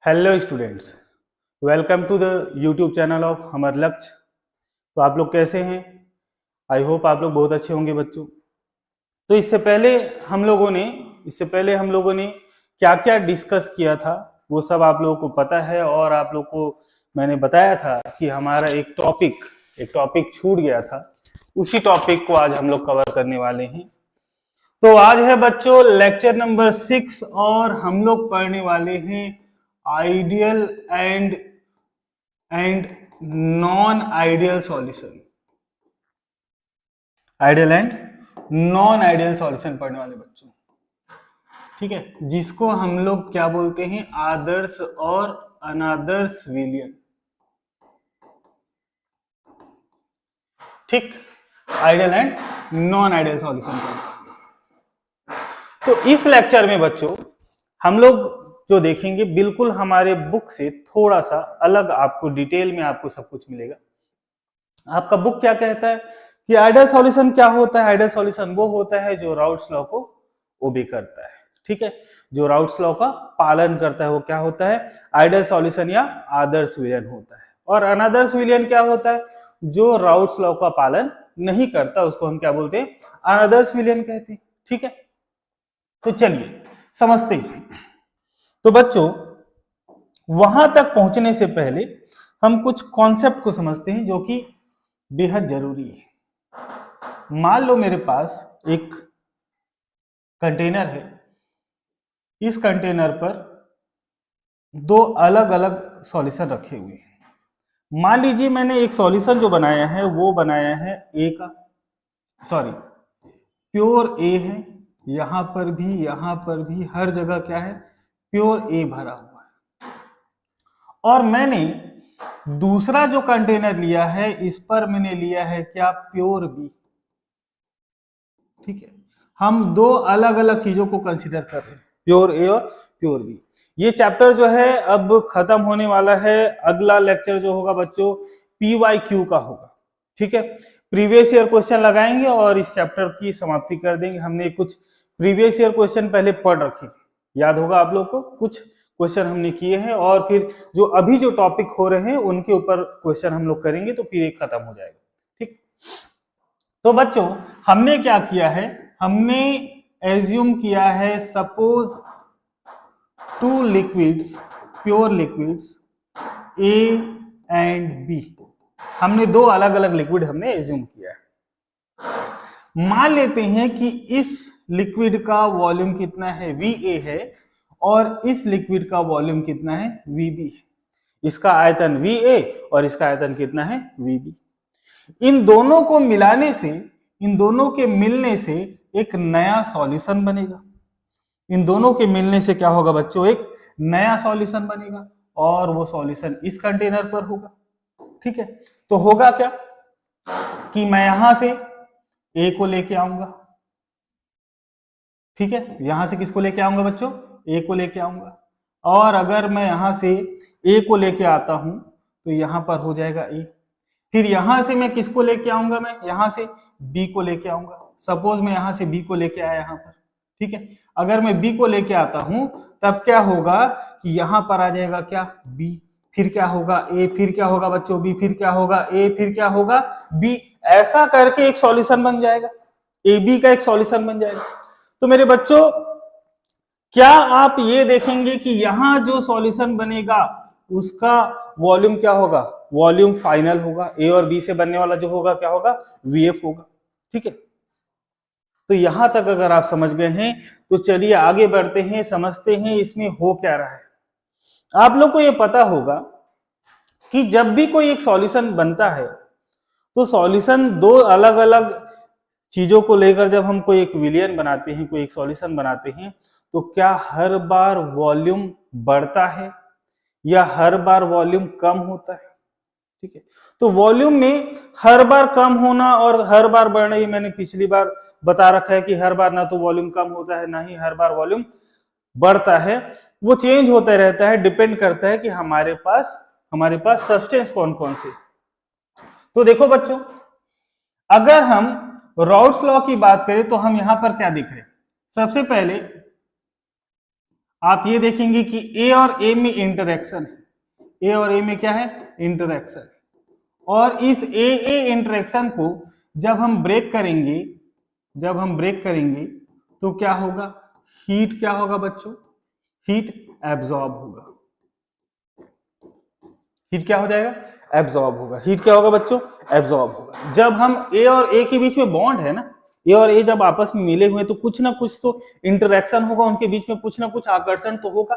Hello students, welcome to the YouTube channel of Hamar Lakshya. तो आप लोग कैसे हैं? आई होप आप लोग बहुत अच्छे होंगे बच्चों। तो इससे पहले हम लोगों ने क्या क्या डिस्कस किया था वो सब आप लोगों को पता है, और आप लोग को मैंने बताया था कि हमारा एक टॉपिक छूट गया था। उसी टॉपिक को आज हम लोग कवर करने वाले हैं। तो आज है बच्चों लेक्चर नंबर 6 और हम लोग पढ़ने वाले हैं ideal and non ideal solution. Ideal and non ideal solution पढ़ने वाले बच्चों, ठीक है, जिसको हम लोग क्या बोलते हैं, आदर्श और अनादर्श विलयन। ठीक, ideal and non ideal solution पढ़ते हैं। तो इस लेक्चर में बच्चों हम लोग जो देखेंगे बिल्कुल हमारे बुक से थोड़ा सा अलग, आपको डिटेल में आपको सब कुछ मिलेगा। आपका बुक क्या कहता है कि आइडियल सॉल्यूशन क्या होता है? आइडियल सॉल्यूशन वो होता है जो राउट्स लॉ को ओबे करता है, ठीक है, जो राउट्स लॉ का पालन करता है वो क्या होता है? आइडियल सॉल्यूशन या आदर्श विलयन होता है। और अनादर्श विलयन क्या होता है? जो राउट्स लॉ का पालन नहीं करता, उसको हम क्या बोलते हैं? अनादर्श विलयन कहते हैं, ठीक है। तो चलिए समझते हैं। तो बच्चों वहां तक पहुंचने से पहले हम कुछ कॉन्सेप्ट को समझते हैं जो कि बेहद जरूरी है। मान लो मेरे पास एक कंटेनर है, इस कंटेनर पर दो अलग अलग सॉल्यूशन रखे हुए हैं। मान लीजिए मैंने एक सॉल्यूशन जो बनाया है वो बनाया है ए का, सॉरी प्योर ए है, यहां पर भी हर जगह क्या है? प्योर ए भरा हुआ है। और मैंने दूसरा जो कंटेनर लिया है इस पर मैंने लिया है क्या? प्योर बी, ठीक है। हम दो अलग अलग चीजों को कंसीडर कर रहे हैं, प्योर ए और प्योर बी। ये चैप्टर जो है अब खत्म होने वाला है। अगला लेक्चर जो होगा बच्चों PYQ का होगा, ठीक है। प्रीवियस ईयर क्वेश्चन लगाएंगे और इस चैप्टर की समाप्ति कर देंगे। हमने कुछ प्रीवियस ईयर क्वेश्चन पहले पढ़ रखे, याद होगा आप लोग को, कुछ क्वेश्चन हमने किए हैं, और फिर जो अभी जो टॉपिक हो रहे हैं उनके ऊपर क्वेश्चन हम लोग करेंगे, तो फिर एक खत्म हो जाएगा, ठीक। तो बच्चों हमने क्या किया है? हमने एज्यूम किया है suppose two liquids, pure liquids A and B. हमने दो अलग अलग लिक्विड हमने एज्यूम किया है। मान लेते हैं कि इस लिक्विड का वॉल्यूम कितना है? VA है, और इस लिक्विड का वॉल्यूम कितना है, VB। इसका आयतन VA और इसका आयतन कितना है, VB। इन दोनों को मिलाने से, इन दोनों के मिलने से एक नया सॉल्यूशन बनेगा। इन दोनों के मिलने से क्या होगा बच्चों, एक नया सॉल्यूशन बनेगा और वो सॉल्यूशन इस कंटेनर पर होगा। ठीक है, तो होगा क्या कि मैं यहां से A को लेके आऊंगा। ठीक है, यहां से किसको लेके आऊंगा बच्चों, A को लेके आऊंगा। और अगर मैं यहां से A को लेके आता हूं तो यहां पर हो जाएगा A। फिर यहां से मैं किसको लेके आऊंगा, मैं यहां से B को लेके आऊंगा। सपोज मैं यहां से B को लेके आया यहां पर। ठीक है, अगर मैं B को लेके आता हूं तब क्या होगा कि यहां पर आ जाएगा क्या, B। फिर क्या होगा A, फिर क्या होगा बच्चों B, फिर क्या होगा A, फिर क्या होगा B। ऐसा करके एक सॉल्यूशन बन जाएगा, AB का एक सॉल्यूशन बन जाएगा। तो मेरे बच्चों क्या आप ये देखेंगे कि यहां जो सॉल्यूशन बनेगा उसका वॉल्यूम क्या होगा, वॉल्यूम फाइनल होगा। A और B से बनने वाला जो होगा क्या होगा, VF होगा। ठीक है, तो यहां तक अगर आप समझ गए हैं तो चलिए आगे बढ़ते हैं, समझते हैं इसमें हो क्या रहा है। आप लोग को ये पता होगा कि जब भी कोई एक सॉल्यूशन बनता है तो सॉल्यूशन दो अलग अलग चीजों को लेकर जब हम कोई एक विलयन बनाते हैं, कोई एक सॉल्यूशन बनाते हैं, तो क्या हर बार वॉल्यूम बढ़ता है या हर बार वॉल्यूम कम होता है। ठीक है, तो वॉल्यूम में हर बार कम होना और हर बार बढ़ना, ये मैंने पिछली बार बता रखा है कि हर बार ना तो वॉल्यूम कम होता है ना ही हर बार वॉल्यूम बढ़ता है। वो चेंज होता रहता है, डिपेंड करता है कि हमारे पास सब्सटेंस कौन कौन से। तो देखो बच्चों, अगर हम रॉड्स लॉ की बात करें तो हम यहां पर क्या देख रहे हैं, सबसे पहले आप ये देखेंगे कि A और A में इंटरेक्शन है। A और A में क्या है, इंटरेक्शन। और इस AA इंटरेक्शन को जब हम ब्रेक करेंगे, तो क्या होगा, हीट क्या होगा बच्चों, हीट एब्जॉर्ब होगा। हीट क्या हो जाएगा, एब्जॉर्ब होगा। हीट क्या होगा बच्चों, एब्जॉर्ब होगा। जब हम A और A के बीच में बॉन्ड है ना, A और A जब आपस में मिले हुए तो कुछ ना कुछ तो इंटरेक्शन होगा, उनके बीच में कुछ ना कुछ आकर्षण तो होगा।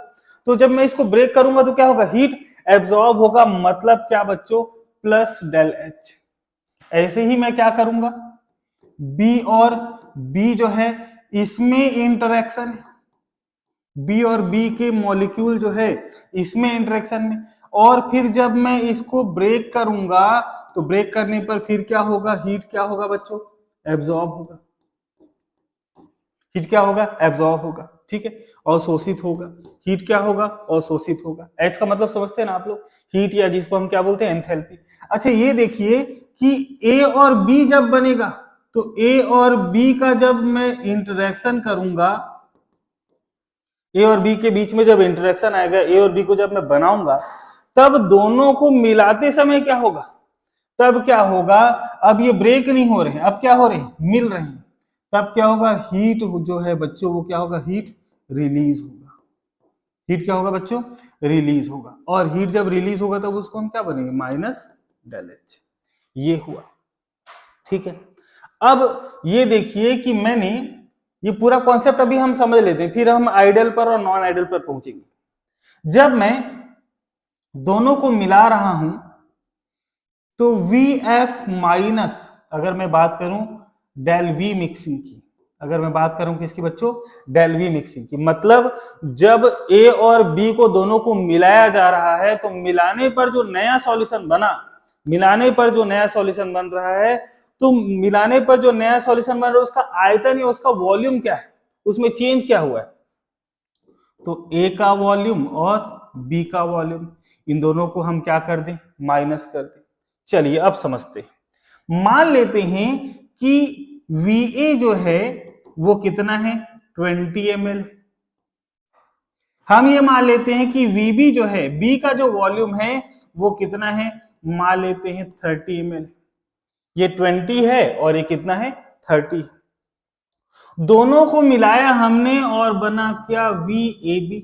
तो जब मैं इसको ब्रेक करूंगा तो क्या होगा, हीट एब्जॉर्ब होगा। मतलब क्या बच्चों, प्लस डेल H। ऐसे ही मैं क्या करूंगा, B और B जो है इसमें इंटरेक्शन है, B और B के मॉलिक्यूल जो है इसमें इंटरेक्शन में। और फिर जब मैं इसको ब्रेक करूंगा तो ब्रेक करने पर फिर क्या होगा, हीट क्या होगा बच्चों, एब्जॉर्ब होगा। हीट क्या होगा, एब्जॉर्ब होगा। ठीक है, अवशोषित होगा। हीट क्या होगा, अवशोषित होगा। H का मतलब समझते हैं ना आप लोग, हीट या जिसको हम क्या बोलते हैं, एंथैल्पी। अच्छा ये देखिए कि A और B जब बनेगा तो A और B का जब मैं इंटरेक्शन करूंगा, A और B के बीच में जब इंटरेक्शन आएगा, A और B को जब मैं बनाऊंगा, तब दोनों को मिलाते समय क्या होगा, तब क्या होगा, अब ये ब्रेक नहीं हो रहे हैं, अब क्या हो रहे हैं, मिल रहे हैं। तब क्या होगा, हीट जो है बच्चों वो क्या होगा, हीट रिलीज होगा। हीट क्या होगा बच्चों, रिलीज होगा। और हीट जब रिलीज होगा तब उसको हम क्या बनेंगे, माइनस डेल एच। ये हुआ। ठीक है, अब ये देखिए कि मैंने ये पूरा कॉन्सेप्ट अभी हम समझ लेते हैं, फिर हम आइडियल पर और नॉन आइडियल पर पहुंचेंगे। जब मैं दोनों को मिला रहा हूं तो VF माइनस, अगर मैं बात करूं डेल V मिक्सिंग की, अगर मैं बात करूं किसकी बच्चों, डेल V मिक्सिंग की, मतलब जब A और B को दोनों को मिलाया जा रहा है तो मिलाने पर जो नया सॉल्यूशन बना, मिलाने पर जो नया सॉल्यूशन बन रहा है, तो मिलाने पर जो नया सॉल्यूशन बन रहा है उसका आयतन या उसका वॉल्यूम क्या है, उसमें चेंज क्या हुआ है। तो A का वॉल्यूम और B का वॉल्यूम, इन दोनों को हम क्या कर दें, माइनस कर दें। चलिए अब समझते हैं। मान लेते हैं कि VA जो है वो कितना है, 20 ml। हम ये मान लेते हैं कि VB जो है, B का जो वॉल्यूम है वो कितना है, मान लेते हैं 30 ml। ये 20 है और ये कितना है, 30। दोनों को मिलाया हमने और बना क्या, VAB।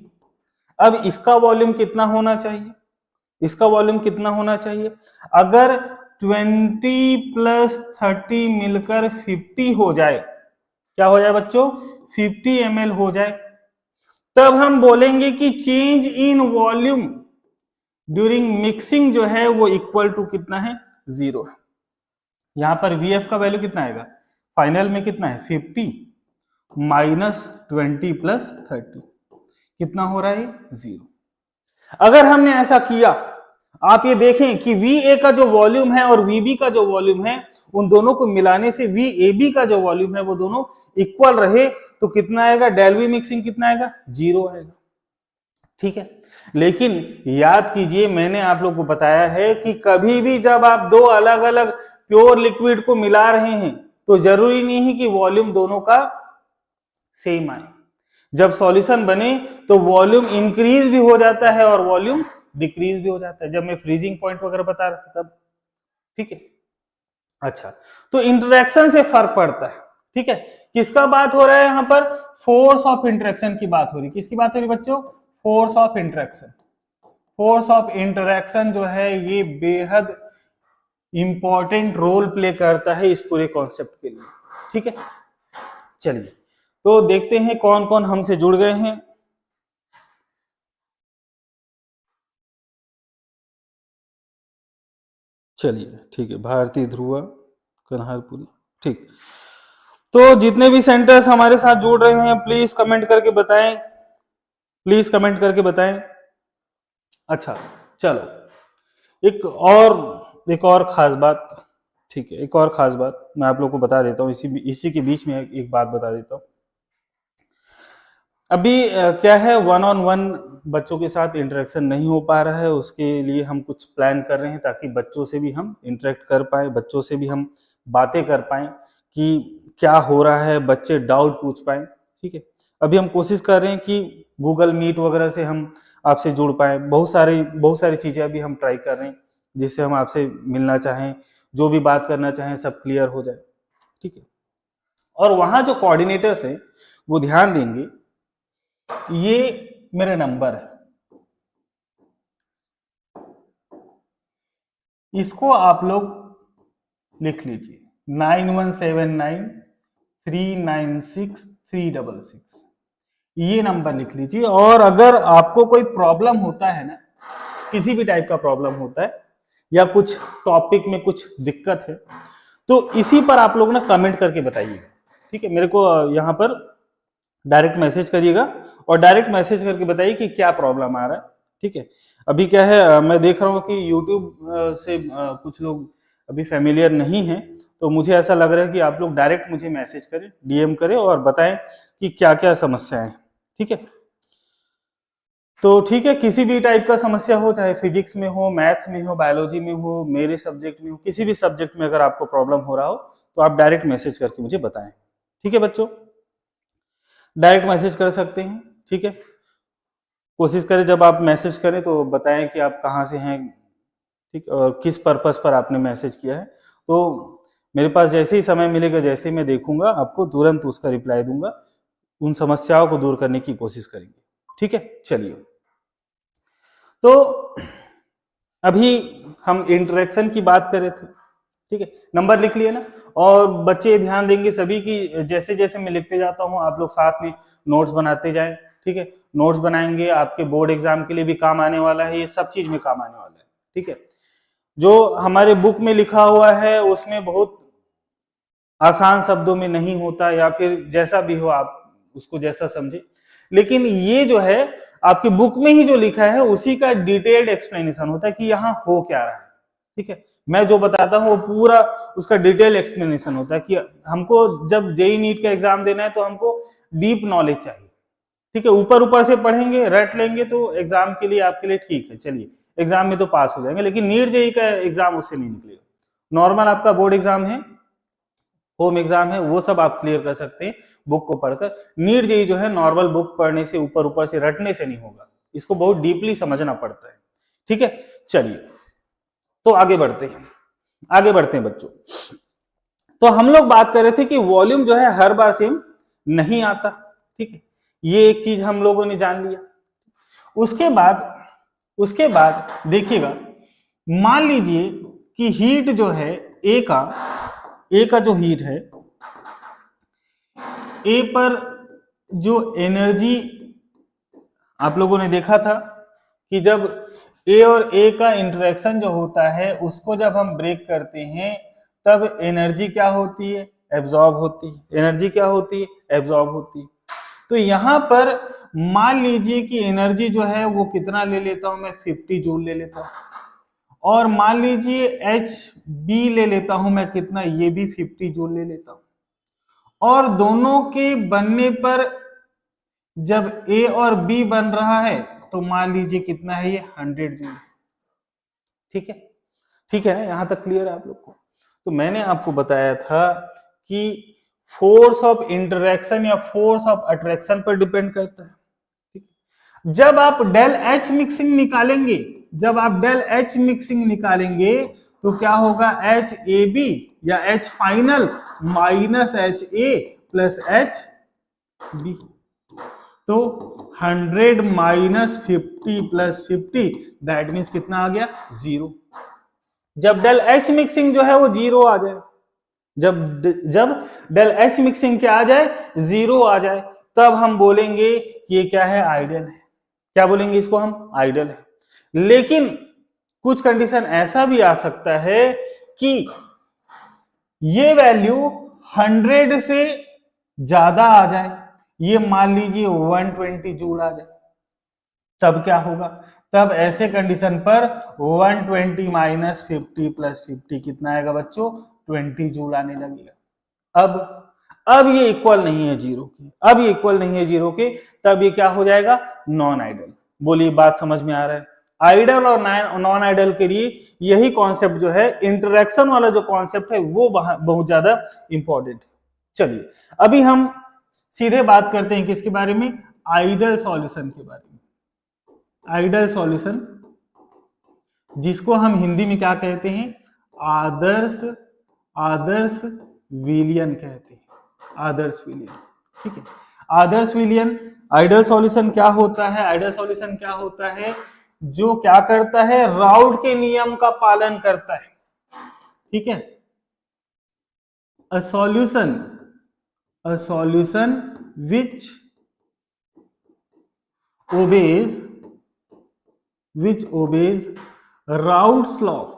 अब इसका वॉल्यूम कितना होना चाहिए, इसका वॉल्यूम कितना होना चाहिए, अगर 20 प्लस 30 मिलकर 50 हो जाए, क्या हो जाए बच्चों, 50 ml हो जाए, तब हम बोलेंगे कि change in volume during mixing जो है वो इक्वल टू कितना है, 0 है। यहां पर VF का वैल्यू कितना आएगा, फाइनल में कितना है 50 माइनस 20 प्लस 30, कितना हो रहा है 0। अगर हमने ऐसा किया, आप ये देखें कि VA का जो वॉल्यूम है और VB का जो वॉल्यूम है, उन दोनों को मिलाने से VAB का जो वॉल्यूम है वो दोनों इक्वल रहे, तो कितना आएगा, डेल V मिक्सिंग कितना आएगा, 0 आएगा। ठीक है, लेकिन याद कीजिए मैंने आप लोग को बताया है कि कभी भी जब आप दो अलग अलग प्योर लिक्विड को मिला रहे हैं तो जरूरी नहीं है कि वॉल्यूम दोनों का सेम आए। जब सॉल्यूशन बने तो वॉल्यूम इंक्रीज भी हो जाता है और वॉल्यूम डिक्रीज भी हो जाता है, जब मैं फ्रीजिंग पॉइंट वगैरह बता रहा था तब। ठीक है, अच्छा, तो इंटरेक्शन से फर्क पड़ता है। ठीक है, किसका बात हो रहा है यहां पर, फोर्स ऑफ इंटरेक्शन की बात हो रही है। किसकी बात हो रही है बच्चों, force of interaction. Force of interaction जो है ये बेहद इंपॉर्टेंट रोल प्ले करता है इस पूरे कॉन्सेप्ट के लिए। ठीक है, चलिए तो देखते हैं कौन कौन हमसे जुड़ गए हैं। चलिए ठीक है, भारती ध्रुवा कन्हारपुरी, ठीक। तो जितने भी सेंटर्स हमारे साथ जुड़ रहे हैं प्लीज कमेंट करके बताएं, प्लीज कमेंट करके बताएं। अच्छा चलो, एक और खास बात, ठीक है, एक और खास बात मैं आप लोग को बता देता हूँ, इसी के बीच में एक बात बता देता हूँ। अभी क्या है, 1-on-1 बच्चों के साथ इंटरेक्शन नहीं हो पा रहा है, उसके लिए हम कुछ प्लान कर रहे हैं ताकि बच्चों से भी हम इंटरेक्ट कर पाए, बच्चों से भी हम बातें कर पाए कि क्या हो रहा है, बच्चे डाउट पूछ पाए। ठीक है, अभी हम कोशिश कर रहे हैं कि गूगल मीट वगैरह से हम आपसे जुड़ पाए, बहुत सारी चीजें अभी हम ट्राई कर रहे हैं जिससे हम आपसे मिलना चाहें, जो भी बात करना चाहें सब क्लियर हो जाए। ठीक है, और वहां जो कोऑर्डिनेटर्स हैं वो ध्यान देंगे, ये मेरा नंबर है, इसको आप लोग लिख लीजिए 9179396366, ये नंबर लिख लीजिए। और अगर आपको कोई प्रॉब्लम होता है ना, किसी भी टाइप का प्रॉब्लम होता है या कुछ टॉपिक में कुछ दिक्कत है, तो इसी पर आप लोग ना कमेंट करके बताइएगा। ठीक है, मेरे को यहाँ पर डायरेक्ट मैसेज करिएगा और डायरेक्ट मैसेज करके बताइए कि क्या प्रॉब्लम आ रहा है। ठीक है, अभी क्या है, मैं देख रहा हूँ कि YouTube से कुछ लोग अभी फेमिलियर नहीं है, तो मुझे ऐसा लग रहा है कि आप लोग डायरेक्ट मुझे मैसेज करें, DM करें और बताएं कि क्या क्या समस्याएं हैं। ठीक है, तो ठीक है, किसी भी टाइप का समस्या हो, चाहे फिजिक्स में हो, मैथ्स में हो, बायोलॉजी में हो, मेरे सब्जेक्ट में हो, किसी भी सब्जेक्ट में अगर आपको प्रॉब्लम हो रहा हो तो आप डायरेक्ट मैसेज करके मुझे बताएं। ठीक है बच्चों, डायरेक्ट मैसेज कर सकते हैं। ठीक है, कोशिश करें जब आप मैसेज करें तो बताएं कि आप कहाँ से हैं, ठीक, और किस पर्पस पर आपने मैसेज किया है। तो मेरे पास जैसे ही समय मिलेगा, जैसे ही मैं देखूंगा आपको तुरंत उसका रिप्लाई दूंगा, उन समस्याओं को दूर करने की कोशिश करेंगे। ठीक है, चलिए, तो अभी हम इंटरेक्शन की बात कर रहे थे। ठीक है, नंबर लिख लिए ना, और बच्चे ध्यान देंगे सभी की जैसे जैसे मैं लिखते जाता हूँ आप लोग साथ में नोट्स बनाते जाएं। ठीक है, नोट्स बनाएंगे, आपके बोर्ड एग्जाम के लिए भी काम आने वाला है, ये सब चीज में काम आने वाला है। ठीक है, जो हमारे बुक में लिखा हुआ है उसमें बहुत आसान शब्दों में नहीं होता, या फिर जैसा भी हो आप उसको जैसा समझे, लेकिन ये जो है आपकी बुक में ही जो लिखा है उसी का डिटेल्ड एक्सप्लेनेशन होता है कि यहाँ हो क्या रहा है। ठीक है, मैं जो बताता हूँ वो पूरा उसका डिटेल एक्सप्लेनेशन होता है कि हमको जब जेईई नीट का एग्जाम देना है तो हमको डीप नॉलेज चाहिए। ठीक है, ऊपर ऊपर से पढ़ेंगे, रट लेंगे तो एग्जाम के लिए आपके लिए ठीक है, चलिए एग्जाम में तो पास हो जाएंगे, लेकिन नीट जेईई का एग्जाम उससे नहीं निकलेगा। नॉर्मल आपका बोर्ड एग्जाम है, होम एग्जाम है, वो सब आप क्लियर कर सकते हैं बुक को पढ़कर। नीट जेईई जो है नॉर्मल बुक पढ़ने से, ऊपर ऊपर से रटने से नहीं होगा, इसको बहुत डीपली समझना पड़ता है। ठीक है, चलिए तो आगे बढ़ते हैं बच्चों। तो हम लोग बात कर रहे थे कि वॉल्यूम जो है हर बार सेम नहीं आता। ठीक है, ये एक चीज हम लोगों ने जान लिया। उसके बाद देखिएगा, मान लीजिए कि हीट जो है ए का जो हीट है, ए पर जो एनर्जी आप लोगों ने देखा था कि जब ए और ए का इंटरेक्शन जो होता है उसको जब हम ब्रेक करते हैं तब एनर्जी क्या होती है, एब्जॉर्ब होती है। एनर्जी क्या होती है, एब्जॉर्ब होती है। तो यहां पर मान लीजिए कि एनर्जी जो है वो कितना ले लेता हूं मैं, 50 जूल ले लेता हूं। और मान लीजिए एच बी ले लेता हूं मैं कितना, ये भी 50 जूल ले लेता हूं। और दोनों के बनने पर जब ए और बी बन रहा है तो मान लीजिए कितना है, ये 100 जूल। ठीक है, ठीक है ना, यहां तक क्लियर है आप लोग को। तो मैंने आपको बताया था कि फोर्स ऑफ इंटरेक्शन या फोर्स ऑफ अट्रैक्शन पर डिपेंड करता है। जब आप डेल एच मिक्सिंग निकालेंगे, जब आप डेल एच मिक्सिंग निकालेंगे तो क्या होगा, एच ए बी या H final minus H A plus H B. तो 100 माइनस 50 प्लस 50 दैट मीन्स कितना आ गया, 0। जब डेल एच मिक्सिंग जो है वो 0 आ जाए, जब डेल एच मिक्सिंग क्या आ जाए, 0 आ जाए, तब हम बोलेंगे कि ये क्या है, आइडियल है। क्या बोलेंगे इसको हम, आइडियल है। लेकिन कुछ कंडीशन ऐसा भी आ सकता है कि ये वैल्यू 100 से ज्यादा आ जाए, ये मान लीजिए 120 जूल आ जाए, तब क्या होगा, तब ऐसे कंडीशन पर 120 माइनस 50 प्लस 50 कितना आएगा बच्चों, 20 जूल आने लगेगा। अब ये इक्वल नहीं है जीरो के, अब ये इक्वल नहीं है जीरो के, तब ये क्या हो जाएगा, नॉन आइडल। बोलिए बात समझ में आ रहा है। आइडल और नॉन आइडल के लिए यही कॉन्सेप्ट जो है, इंटरेक्शन वाला जो कॉन्सेप्ट है वो बहुत ज्यादा इंपॉर्टेंट है। चलिए अभी हम सीधे बात करते हैं किसके बारे में, आइडल सॉल्यूशन के बारे में। आइडल सॉल्यूशन जिसको हम हिंदी में क्या कहते हैं, आदर्श विलियन कहते हैं, आदर्श विलियन। ठीक है, आदर्श विलियन। आइडल सॉल्यूशन क्या होता है, आइडल सॉल्यूशन क्या होता है, जो क्या करता है, राउट के नियम का पालन करता है। ठीक है, a solution which obeys Raoult's law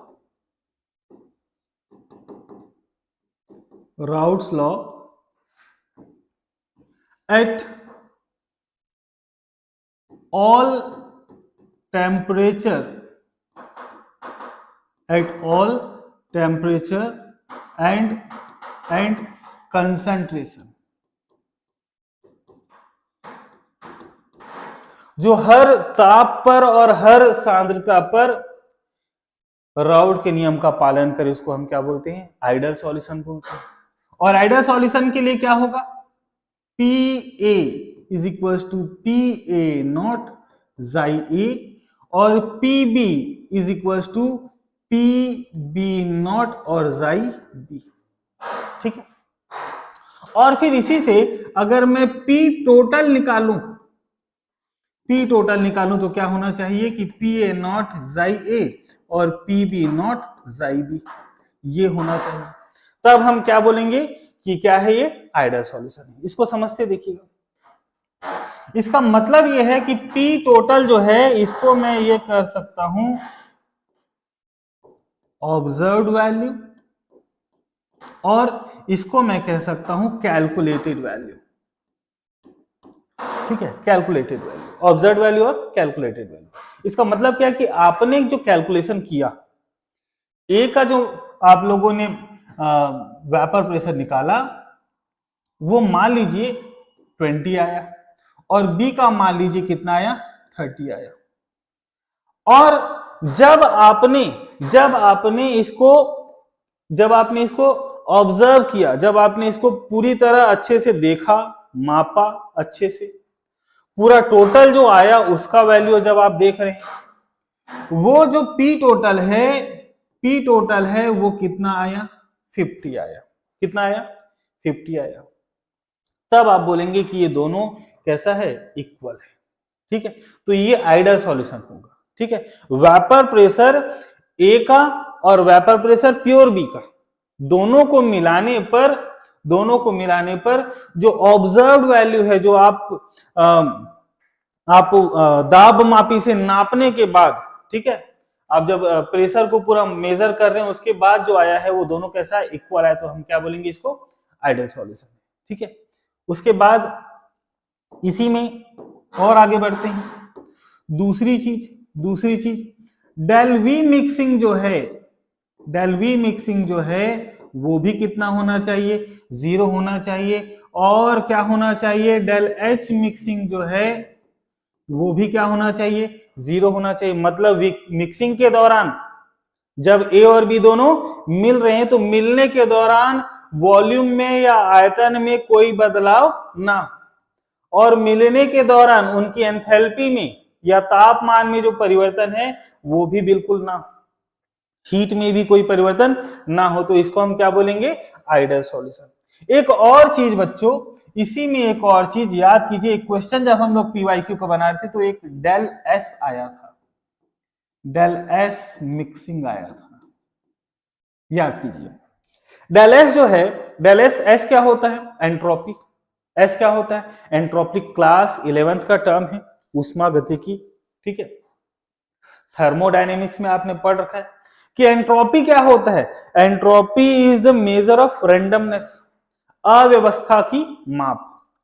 at all temperature and concentration, जो हर ताप पर और हर सांद्रता पर राउट के नियम का पालन करे, उसको हम क्या बोलते हैं, आइडल सॉल्यूशन बोलते हैं। और आइडल सॉल्यूशन के लिए क्या होगा, P A is equal to P A not जाई ए और P B is equal to P B not और जाई बी। ठीक है, और फिर इसी से अगर मैं पी टोटल निकालूं, तो क्या होना चाहिए कि पी ए नॉट जाई ए और पी बी नॉट जाई बी, ये होना चाहिए। तब हम क्या बोलेंगे कि क्या है, ये आइडल सॉल्यूशन है। इसको समझते देखिएगा, इसका मतलब ये है कि पी टोटल जो है इसको मैं ये कर सकता हूं ऑब्जर्व्ड वैल्यू, और इसको मैं कह सकता हूं कैलकुलेटेड वैल्यू। ठीक है, कैलकुलेटेड वैल्यू, ऑब्जर्व्ड वैल्यू और कैलकुलेटेड वैल्यू। इसका मतलब क्या है कि आपने जो कैलकुलेशन किया, ए का जो आप लोगों ने वेपर प्रेशर निकाला वो मान लीजिए 20 आया, और बी का मान लीजिए कितना आया, 30 आया। और जब आपने इसको ऑब्जर्व किया, जब आपने इसको पूरी तरह अच्छे से देखा, मापा अच्छे से, पूरा टोटल जो आया उसका वैल्यू जब आप देख रहे हैं, वो जो पी टोटल है वो कितना आया, 50 आया। कितना आया, 50 आया। तब आप बोलेंगे कि ये दोनों कैसा है, इक्वल है। ठीक है, तो ये आइडल सॉल्यूशन होगा। ठीक है, वेपर प्रेशर ए का और वेपर प्रेशर प्योर बी का, दोनों को मिलाने पर जो ऑब्जर्व्ड वैल्यू है, जो आप आप दाब मापी से नापने के बाद, ठीक है, आप जब प्रेशर को पूरा मेजर कर रहे हैं उसके बाद जो आया है वो दोनों कैसा है, इक्वल है, तो हम क्या बोलेंगे इसको, आइडियल सॉल्यूशन। ठीक है, उसके बाद इसी में और आगे बढ़ते हैं। दूसरी चीज डेल वी मिक्सिंग जो है, डेल वी मिक्सिंग जो है वो भी कितना होना चाहिए, 0 होना चाहिए। और क्या होना चाहिए, डेल एच मिक्सिंग जो है वो भी क्या होना चाहिए, 0 होना चाहिए। मतलब मिक्सिंग के दौरान जब ए और बी दोनों मिल रहे हैं तो मिलने के दौरान वॉल्यूम में या आयतन में कोई बदलाव ना हो, और मिलने के दौरान उनकी एंथैल्पी में या तापमान में जो परिवर्तन है वो भी बिल्कुल ना हो, हीट में भी कोई परिवर्तन ना हो, तो इसको हम क्या बोलेंगे, आइडियल सॉल्यूशन। एक और चीज बच्चों, इसी में एक और चीज याद कीजिए, एक क्वेश्चन जब हम लोग पीवाईक्यू का बना रहे थे तो एक डेल एस आया था, डेल एस मिक्सिंग आया था, याद कीजिए। डेल एस जो है, डेल एस क्या होता है, एंट्रोपी। एस क्या होता है, एंट्रोपी, क्लास 11th का टर्म है, ऊष्मा गतिकी। ठीक है, थर्मोडायनेमिक्स में आपने पढ़ रखा है कि एंट्रोपी क्या होता है, entropy is the measure of randomness, अव्यवस्था की माप।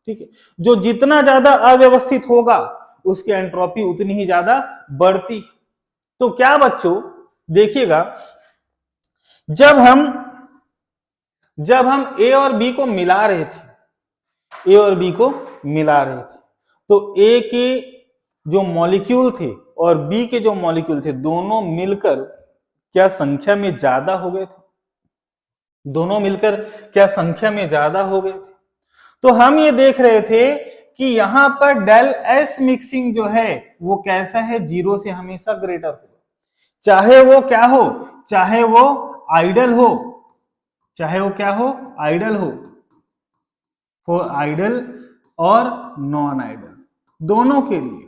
ठीक है, जो जितना ज्यादा अव्यवस्थित होगा उसकी एंट्रोपी उतनी ही ज्यादा बढ़ती। तो क्या बच्चों देखिएगा, जब हम ए और बी को मिला रहे थे, ए और बी को मिला रहे थे, तो ए के जो मॉलिक्यूल थे और बी के जो मॉलिक्यूल थे दोनों मिलकर क्या संख्या में ज्यादा हो गए थे, दोनों मिलकर क्या संख्या में ज्यादा हो गए थे। तो हम ये देख रहे थे कि यहां पर डेल एस मिक्सिंग जो है वो कैसा है, 0 से हमेशा ग्रेटर होगा, चाहे वो क्या हो, चाहे वो आइडल हो, चाहे वो क्या हो, आइडल हो, फॉर आइडल और नॉन आइडल, दोनों के लिए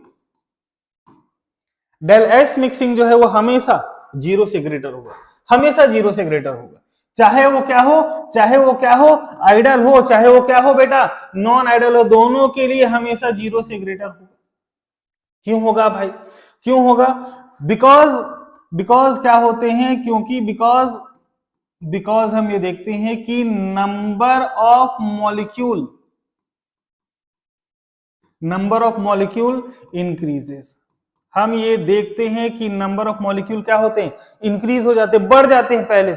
डेल एस मिक्सिंग जो है वो हमेशा 0 से ग्रेटर होगा, हमेशा 0 से ग्रेटर होगा, चाहे वो क्या हो, चाहे वो क्या हो, आइडल हो, चाहे वो क्या हो बेटा, नॉन आइडल हो, दोनों के लिए हमेशा 0 से ग्रेटर होगा। क्यों होगा भाई, क्यों होगा, बिकॉज क्या होते हैं, क्योंकि बिकॉज हम ये देखते हैं कि नंबर ऑफ मॉलिक्यूल इंक्रीजेस। हम ये देखते हैं कि नंबर ऑफ मॉलिक्यूल क्या होते हैं, इंक्रीज हो जाते हैं, बढ़ जाते हैं, पहले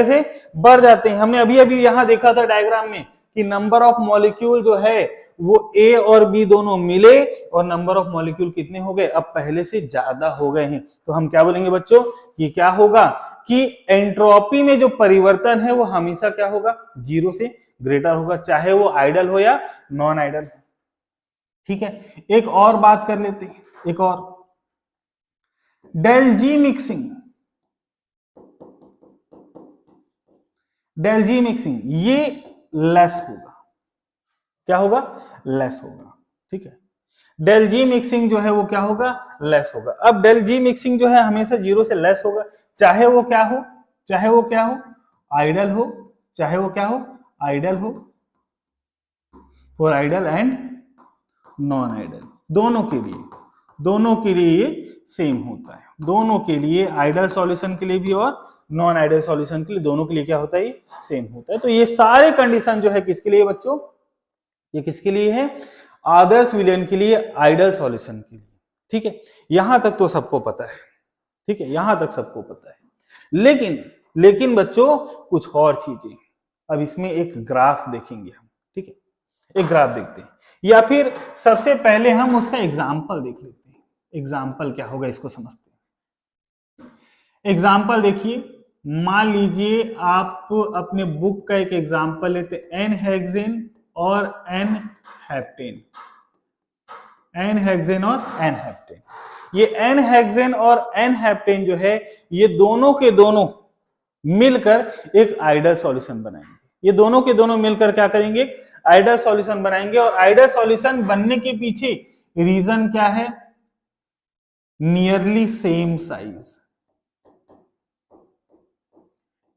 से बढ़ जाते हैं। हमने अभी अभी यहां देखा था डायग्राम में कि नंबर ऑफ मॉलिक्यूल जो है वो ए और बी दोनों मिले और नंबर ऑफ मॉलिक्यूल कितने हो गए, अब पहले से ज्यादा हो गए हैं। तो हम क्या बोलेंगे बच्चों, कि क्या होगा, कि एंट्रोपी में जो परिवर्तन है वो हमेशा क्या होगा, 0 से ग्रेटर होगा, चाहे वो आइडल हो या नॉन आइडल। ठीक है, एक और बात कर लेते हैं, एक और, डेल जी मिक्सिंग, डेल जी मिक्सिंग ये लेस होगा, क्या होगा, लेस होगा। ठीक है, डेल जी मिक्सिंग जो है वो क्या होगा, लेस होगा। अब डेल जी मिक्सिंग जो है हमेशा 0 से लेस होगा, चाहे वो क्या हो, चाहे वो क्या हो, आइडल हो, चाहे वो क्या हो, आइडल हो, for ideal and non ideal, दोनों के लिए ये सेम होता है, दोनों के लिए, आइडल सॉल्यूशन के लिए भी और नॉन आइडल सॉल्यूशन के लिए, दोनों के लिए क्या होता है, ये सेम होता है। तो ये सारे कंडीशन जो है किसके लिए बच्चों, ये किसके लिए है, आदर्श विलयन के लिए, आइडल सॉल्यूशन के लिए। ठीक है, यहां तक तो सबको पता है, ठीक है, यहां तक सबको पता है। लेकिन बच्चों कुछ और चीजें, अब इसमें एक ग्राफ देखेंगे हम, ठीक है, एक ग्राफ देखते हैं, या फिर सबसे पहले हम उसका एग्जाम्पल देख लेते हैं। एग्जाम्पल क्या होगा इसको समझते हैं। एग्जाम्पल देखिए, मान लीजिए आप अपने बुक का एक एग्जाम्पल लेते, एन हेक्सेन और एन हेप्टेन, एन हेक्सेन और एन हेप्टेन। ये एन हेक्सेन और एन हेप्टेन जो है ये दोनों के दोनों मिलकर एक आइडल सॉल्यूशन बनाएंगे, ये दोनों के दोनों मिलकर क्या करेंगे, आइडल सॉल्यूशन बनाएंगे। और आइडल सॉल्यूशन बनने के पीछे रीजन क्या है, nearly same size,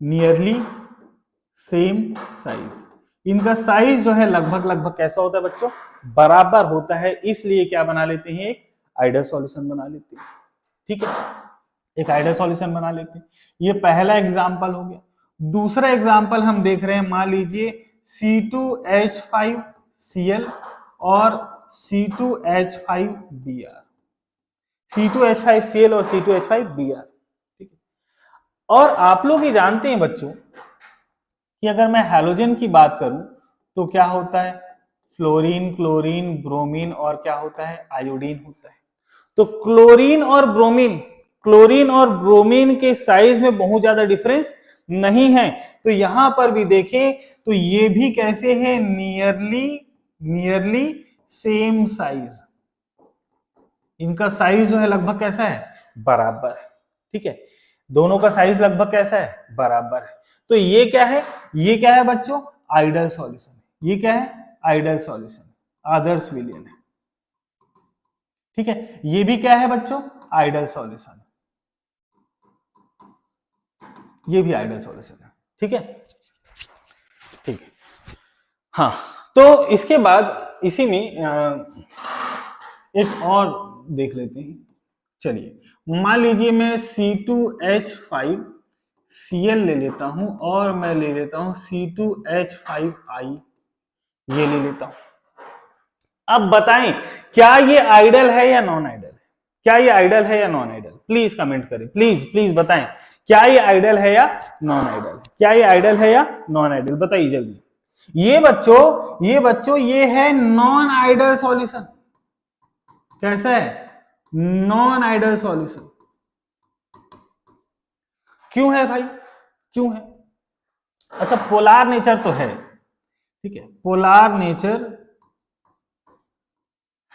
nearly same size, इनका साइज जो है लगभग लगभग कैसा होता है बच्चों, बराबर होता है, इसलिए क्या बना लेते हैं, एक आइडियल सॉल्यूशन बना लेते हैं। ठीक है, एक आइडियल सॉल्यूशन बना लेते हैं। ये पहला एग्जांपल हो गया। दूसरा एग्जांपल हम देख रहे हैं, मान लीजिए C2H5Cl और C2H5Br, C2H5Cl और C2H5Br। ठीक है, और आप लोग ये जानते हैं बच्चों कि अगर मैं हैलोजन की बात करूं तो क्या होता है, फ्लोरीन, क्लोरीन, ब्रोमीन और क्या होता है, आयोडीन होता है। तो क्लोरीन और ब्रोमीन के साइज में बहुत ज्यादा डिफरेंस नहीं है। तो यहां पर भी देखें तो ये भी कैसे है, नियरली सेम साइज। इनका साइज जो है लगभग कैसा है, बराबर है। ठीक है, दोनों का साइज लगभग कैसा है, बराबर है। तो ये क्या है, ये क्या है बच्चों, आइडियल सॉल्यूशन। ये क्या है, आइडियल सॉल्यूशन, आदर्श विलयन है। ठीक है, ये भी क्या है बच्चों, आइडियल सॉल्यूशन, ये भी आइडियल सॉल्यूशन है। ठीक है, ठीक है। हाँ, तो इसके बाद इसी में एक और देख लेते हैं। चलिए मान लीजिए मैं C2H5Cl ले लेता हूं और मैं ले लेता हूं C2H5I, ये ले लेता हूं। अब बताएं क्या ये आइडियल है या नॉन आइडियल है, क्या ये आइडियल है या नॉन आइडियल, प्लीज कमेंट करें, प्लीज प्लीज बताएं क्या ये आइडियल है या नॉन आइडियल, क्या ये आइडियल है या नॉन आइडियल, बताइए जल्दी। ये बच्चों ये है नॉन आइडियल सॉल्यूशन। कैसा है, नॉन आइडियल सॉल्यूशन। क्यों है भाई, क्यों है, अच्छा पोलार नेचर तो है, ठीक है, पोलार नेचर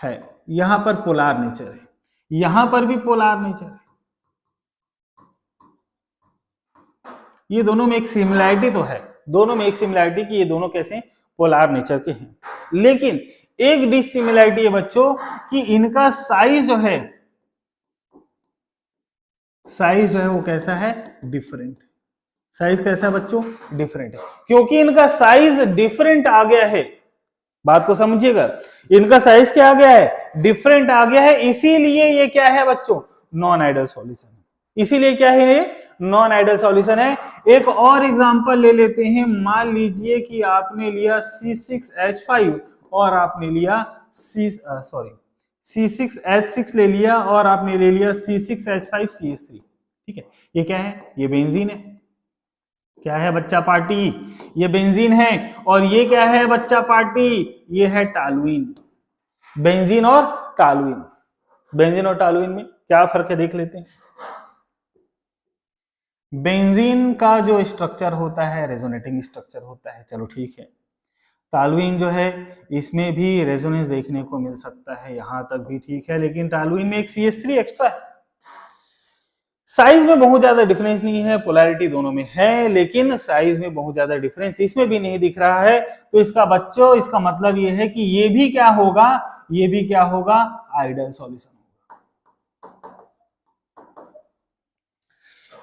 है, यहां पर पोलार नेचर है, यहां पर भी पोलार नेचर है। ये दोनों में एक सिमिलैरिटी तो है, दोनों में एक सिमिलैरिटी कि ये दोनों कैसे पोलार नेचर के हैं। लेकिन एक डिसिमिलैरिटी है बच्चों कि इनका साइज जो है, साइज जो है वो कैसा है, डिफरेंट। साइज कैसा है बच्चों, डिफरेंट है। क्योंकि इनका साइज डिफरेंट आ गया है, बात को समझिएगा, इनका साइज क्या आ गया है, डिफरेंट आ गया है, इसीलिए ये क्या है बच्चों, नॉन आइडियल सॉल्यूशन। इसीलिए क्या है ये, नॉन आइडियल सॉल्यूशन है। एक और एग्जांपल ले लेते हैं, मान लीजिए कि आपने लिया C6H5 और आपने लिया C6H6 ले लिया और आपने ले लिया C6H5CH3। ठीक है, ये क्या है, ये बेंजीन है। क्या है बच्चा पार्टी, ये बेंजीन है। और ये क्या है बच्चा पार्टी, ये है टालुइन। बेंजीन और टालुइन, बेंजीन और टालुइन में क्या फर्क है देख लेते हैं। बेंजीन का जो स्ट्रक्चर होता है रेजोनेटिंग स्ट्रक्चर होता है, चलो ठीक है। टालुइन जो है इसमें भी रेजोनेंस देखने को मिल सकता है, यहां तक भी ठीक है, लेकिन टालुइन में एक CH3 एक्स्ट्रा है। साइज में बहुत ज्यादा डिफरेंस नहीं है, पोलैरिटी दोनों में है, लेकिन साइज में बहुत ज्यादा डिफरेंस इसमें भी नहीं दिख रहा है। तो इसका बच्चों इसका मतलब ये है कि ये भी क्या होगा, ये भी क्या होगा, आइडियल सॉल्यूशन होगा।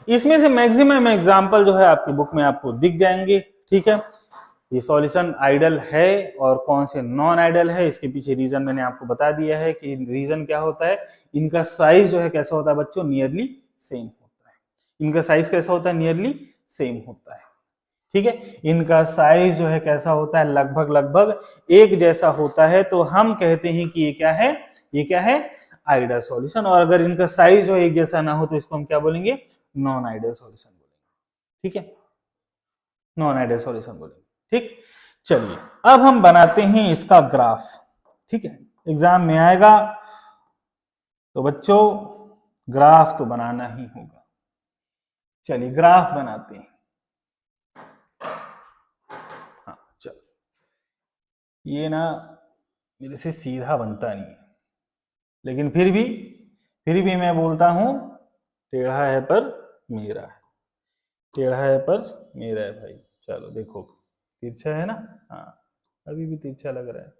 इसमें से मैक्सिमम एग्जांपल जो है आपकी बुक में आपको दिख जाएंगे। ठीक है, ये सॉल्यूशन आइडियल है और कौन से नॉन आइडियल है, इसके पीछे रीजन मैंने आपको बता दिया है कि रीजन क्या होता है। इनका साइज जो है कैसा होता है बच्चों, नियरली सेम होता है। इनका साइज कैसा होता है, नियरली सेम होता है। ठीक है, इनका साइज जो है कैसा होता है, लगभग लगभग एक जैसा होता है। तो हम कहते हैं कि ये क्या है, ये क्या है, आइडियल सॉल्यूशन। और अगर इनका साइज जो एक जैसा ना हो तो इसको हम क्या बोलेंगे, नॉन आइडियल सॉल्यूशन बोलेंगे। ठीक है, नॉन आइडियल सॉल्यूशन बोलेंगे। ठीक, चलिए अब हम बनाते हैं इसका ग्राफ। ठीक है, एग्जाम में आएगा तो बच्चों ग्राफ तो बनाना ही होगा। चलिए ग्राफ बनाते हैं। हाँ चलो, ये ना मेरे से सीधा बनता नहीं है, लेकिन फिर भी मैं बोलता हूं टेढ़ा है पर मेरा है, टेढ़ा है पर मेरा है भाई। चलो देखो तिरछा है ना, हाँ अभी भी तिरछा लग रहा है,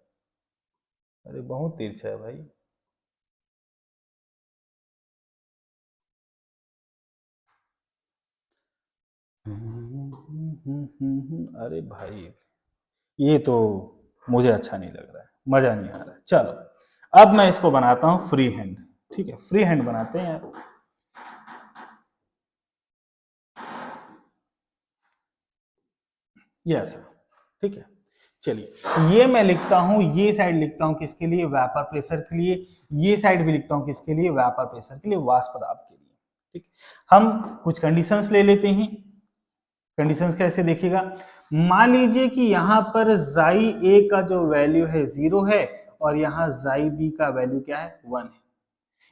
अरे बहुत तिरछा है भाई। अरे भाई ये तो मुझे अच्छा नहीं लग रहा है, मजा नहीं आ रहा है। चलो अब मैं इसको बनाता हूं फ्री हैंड। ठीक है, फ्री हैंड बनाते हैं यार। यस, ठीक है। चलिए ये मैं लिखता हूं, ये साइड लिखता हूं किसके लिए, वेपर प्रेशर के लिए। ये साइड भी लिखता हूं किसके लिए, वेपर प्रेशर के लिए, वाष्प दाब के लिए। ठीक, हम कुछ कंडीशंस ले लेते हैं। कंडीशंस कैसे देखिएगा, मान लीजिए कि यहां पर जाई ए का जो वैल्यू है 0 है और यहां जाई बी का वैल्यू क्या है, 1 है।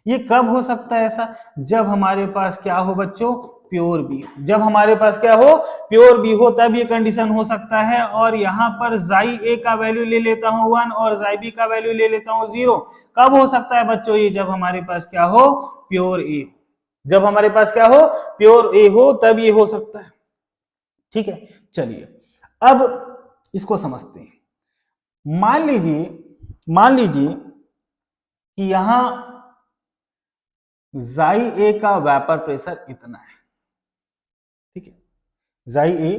ये कब हो सकता है ऐसा, जब हमारे पास क्या हो बच्चों, प्योर बी। जब हमारे पास क्या हो, प्योर बी हो, तब ये कंडीशन हो सकता है। और यहां पर जाई ए का वैल्यू ले लेता हूं 1 और जाई बी का वैल्यू ले लेता हूं 0। कब हो सकता है बच्चों ये, जब हमारे पास क्या हो, प्योर ए हो। जब हमारे पास क्या हो, प्योर ए हो, तब ये हो सकता है। ठीक है, चलिए अब इसको समझते हैं। मान लीजिए कि यहां जाई ए का वेपर प्रेशर इतना है। ठीक है, जाई ए,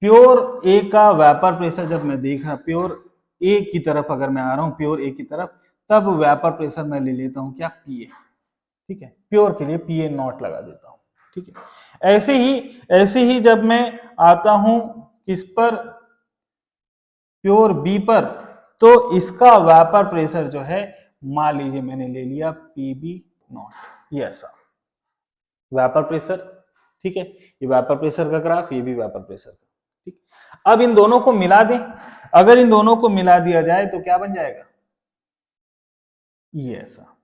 प्योर ए का वेपर प्रेशर जब मैं देख रहा, प्योर ए की तरफ अगर मैं आ रहा हूं, प्योर ए की तरफ, तब वेपर प्रेशर मैं ले लेता हूं क्या, पीए। ठीक है, प्योर के लिए पीए नॉट लगा देता हूं। ठीक है, ऐसे ही जब मैं आता हूं किस पर, प्योर बी पर, तो इसका वेपर प्रेशर जो है, मान लीजिए मैंने ले लिया पीबी नॉट, ये ऐसा वेपर प्रेशर। ठीक है, ये वेपर प्रेशर का ग्राफ, ये भी वेपर प्रेशर का। ठीक, अब इन दोनों को मिला दें। अगर इन दोनों को मिला दिया जाए तो क्या बन जाएगा, ये ऐसा।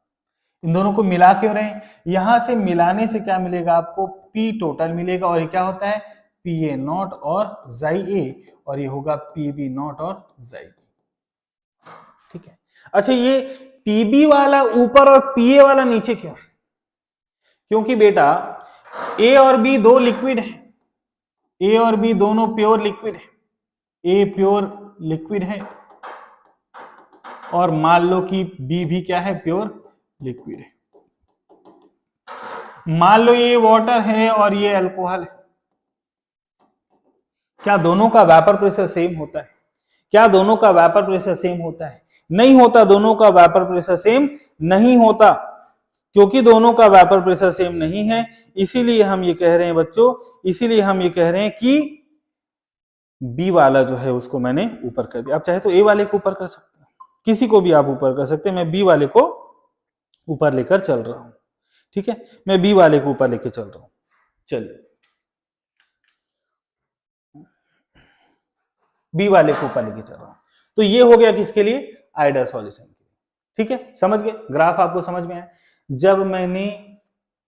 इन दोनों को मिला क्यों रहे, यहां से मिलाने से क्या मिलेगा आपको, पी टोटल मिलेगा। और ये क्या होता है, पी ए नॉट और जाई ए, और ये होगा पीबी नॉट और जाई बी। ठीक है, अच्छा ये पीबी वाला ऊपर और पीए वाला नीचे क्यों है, क्योंकि बेटा ए और बी दो लिक्विड है, ए और बी दोनों प्योर लिक्विड है। ए प्योर लिक्विड है और मान लो कि बी भी क्या है, प्योर लिक्विड है। मान लो ये वाटर है और ये अल्कोहल है, क्या दोनों का वेपर प्रेशर सेम होता है, क्या दोनों का वेपर प्रेशर सेम होता है, नहीं होता। दोनों का वेपर प्रेशर सेम नहीं होता, क्योंकि दोनों का वेपर प्रेशर सेम नहीं है, इसीलिए हम ये कह रहे हैं बच्चों, इसीलिए हम ये कह रहे हैं कि बी वाला जो है उसको मैंने ऊपर कर दिया। आप चाहे तो ए वाले को ऊपर कर सकते हैं, किसी को भी आप ऊपर कर सकते हैं, मैं बी वाले को ऊपर लेकर चल रहा हूं। ठीक है, मैं बी वाले को ऊपर लेकर चल रहा हूं। चलिए बी वाले को ऊपर लेके चल रहा हूं, तो ये हो गया किसके लिए, आइडियल सॉल्यूशन के लिए। ठीक है, समझ गए, ग्राफ आपको समझ में आया। जब मैंने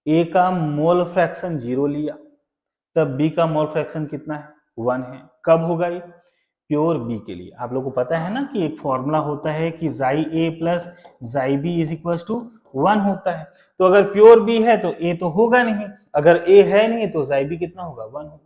ए का मोल फ्रैक्शन 0 लिया, तब बी का मोल फ्रैक्शन कितना है, 1 है। कब होगा ये, प्योर बी के लिए। आप लोगों को पता है ना कि एक फॉर्मूला होता है कि जाई ए प्लस जाई बी इज इक्वल टू 1 होता है। तो अगर प्योर बी है तो ए तो होगा नहीं, अगर ए है नहीं तो जाई बी कितना होगा, 1 होगा।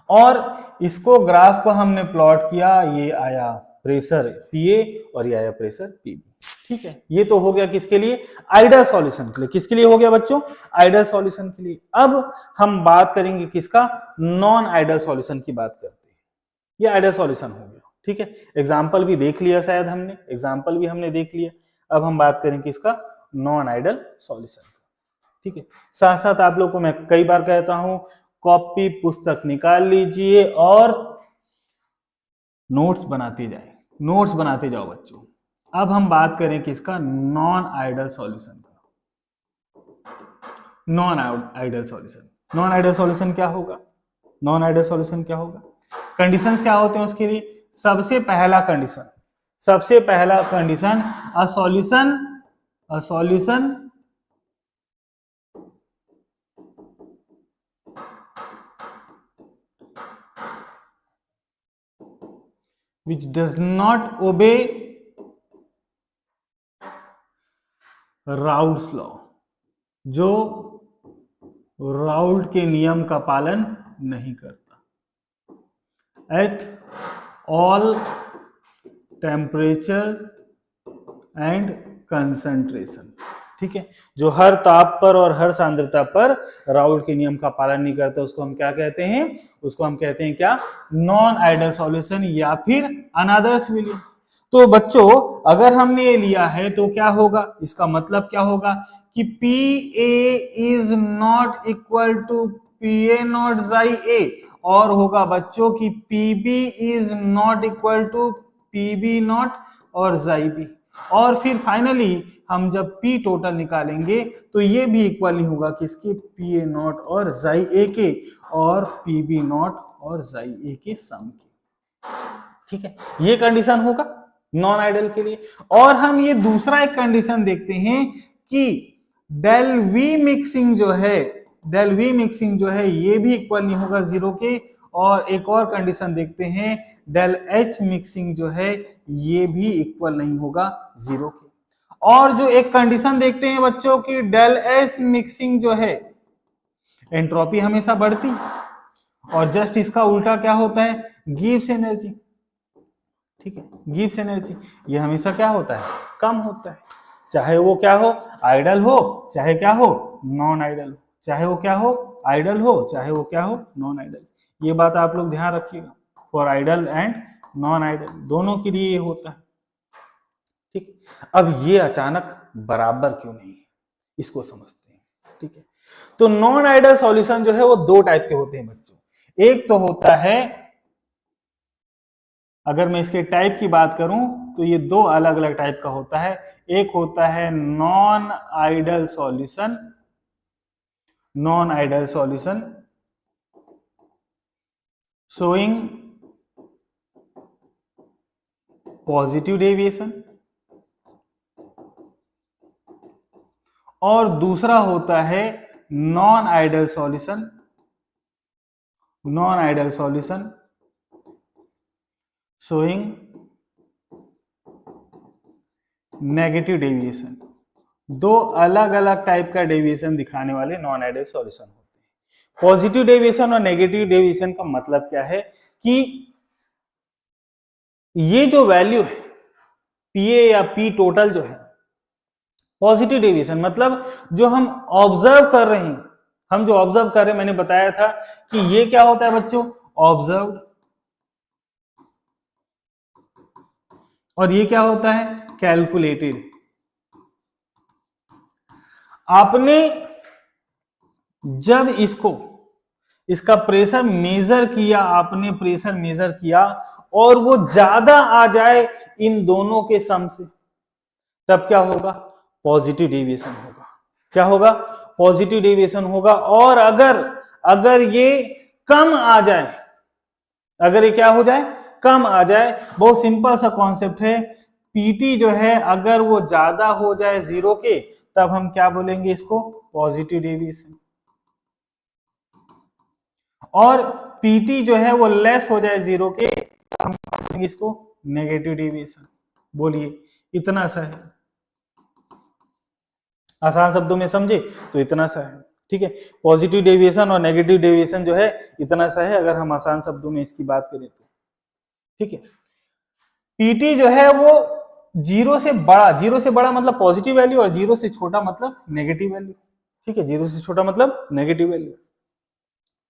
और इसको ग्राफ को हमने प्लॉट किया, ये आया प्रेशर पीए और ये आया प्रेशर पीबी। ठीक है, ये तो हो गया किसके लिए, आइडियल सॉल्यूशन के लिए। किसके लिए हो गया बच्चों, आइडियल सॉल्यूशन के लिए। अब हम बात करेंगे किसका, नॉन आइडियल सॉल्यूशन की बात करते हैं। ये आइडियल सॉल्यूशन हो गया। ठीक है, एग्जाम्पल भी देख लिया शायद हमने, एग्जाम्पल भी हमने देख लिया। अब हम बात करेंगे किसका, नॉन आइडियल सॉल्यूशन। ठीक है, साथ साथ आप लोग को मैं कई बार कहता हूं, कॉपी पुस्तक निकाल लीजिए और नोट्स बनाते जाए, नोट्स बनाते जाओ बच्चों। अब हम बात करें किसका, नॉन आइडियल सॉल्यूशन का। Non ideal solution, non ideal solution क्या होगा, नॉन आइडियल सॉल्यूशन क्या होगा, कंडीशंस क्या होते हैं उसके लिए। सबसे पहला condition, a solution which does not obey Raoult's law, जो राउल्ट के नियम का पालन नहीं करता, at all temperature and concentration. ठीक है, जो हर ताप पर और हर सांद्रता पर राउल्ट के नियम का पालन नहीं करता उसको हम क्या कहते हैं, उसको हम कहते हैं क्या, नॉन आइडल सॉल्यूशन या फिर अनादर्श विलियम। तो बच्चों अगर हमने ये लिया है तो क्या होगा, इसका मतलब क्या होगा कि Pa is not equal to Pa not जाई ए, और होगा बच्चों की Pb is not equal to Pb not और जाई बी। और फिर फाइनली हम जब P टोटल निकालेंगे तो ये भी इक्वल नहीं होगा किसके, Pa नॉट और जाई ए के और Pb नॉट और जाई ए के सम के। ठीक है, ये कंडीशन होगा नॉन आइडल के लिए। और हम ये दूसरा एक कंडीशन देखते हैं कि डेल वी मिक्सिंग जो है, डेल वी मिक्सिंग जो है ये भी इक्वल नहीं होगा जीरो के। और एक और कंडीशन देखते हैं, डेल एच मिक्सिंग जो है ये भी इक्वल नहीं होगा जीरो के। और जो एक कंडीशन देखते हैं बच्चों की डेल एस मिक्सिंग जो है, एंट्रोपी हमेशा बढ़ती और जस्ट इसका उल्टा क्या होता है, गिब्स एनर्जी। ठीक है, गिब्स एनर्जी ये हमेशा क्या होता है, कम होता है, चाहे वो क्या हो, आइडल हो चाहे क्या हो नॉन आइडल हो, चाहे वो क्या हो आइडल हो चाहे वो क्या हो नॉन आइडल। ये बात आप लोग ध्यान रखिएगा, for ideal and non ideal दोनों के लिए ये होता है। ठीक, अब ये अचानक बराबर क्यों नहीं है, इसको समझते हैं। ठीक है, तो नॉन आइडल सॉल्यूशन जो है वो दो टाइप के होते हैं बच्चों। एक तो होता है, अगर मैं इसके टाइप की बात करूं तो ये दो अलग अलग टाइप का होता है। एक होता है non ideal solution, non ideal solution showing positive deviation, और दूसरा होता है non ideal solution, non ideal solution showing negative deviation. दो अलग अलग टाइप का डेविएशन दिखाने वाले नॉन आइडल सॉल्यूशन होते हैं। पॉजिटिव डेविएशन और नेगेटिव डेविएशन का मतलब क्या है कि ये जो वैल्यू है पीए या पी टोटल जो है, पॉजिटिव डेविएशन मतलब जो हम ऑब्जर्व कर रहे हैं, हम जो ऑब्जर्व कर रहे हैं, मैंने बताया था कि ये क्या होता है बच्चों, ऑब्जर्व, और ये क्या होता है, कैलकुलेटेड। आपने जब इसका प्रेशर मेजर किया, आपने प्रेशर मेजर किया और वो ज्यादा आ जाए इन दोनों के सम से, तब क्या होगा, पॉजिटिव डेविएशन होगा। क्या होगा, पॉजिटिव डेविएशन होगा। और अगर ये कम आ जाए, अगर ये क्या हो जाए, कम आ जाए, बहुत सिंपल सा कॉन्सेप्ट है, पीटी जो है अगर वो ज्यादा हो जाए जीरो के, तब हम क्या बोलेंगे इसको, पॉजिटिव डेविएशन। और पीटी जो है वो लेस हो जाए जीरो के, हम बोलेंगे इसको नेगेटिव डेविएशन। बोलिए, इतना सा है, आसान शब्दों में समझे तो इतना सा है। ठीक है, पॉजिटिव डेविएशन और नेगेटिव डेविएशन जो है इतना सा है, अगर हम आसान शब्दों में इसकी बात करें तो। ठीक है, पीटी जो है वो जीरो से बड़ा मतलब पॉजिटिव वैल्यू, और जीरो से छोटा मतलब नेगेटिव वैल्यू। ठीक है, जीरो से छोटा मतलब नेगेटिव वैल्यू।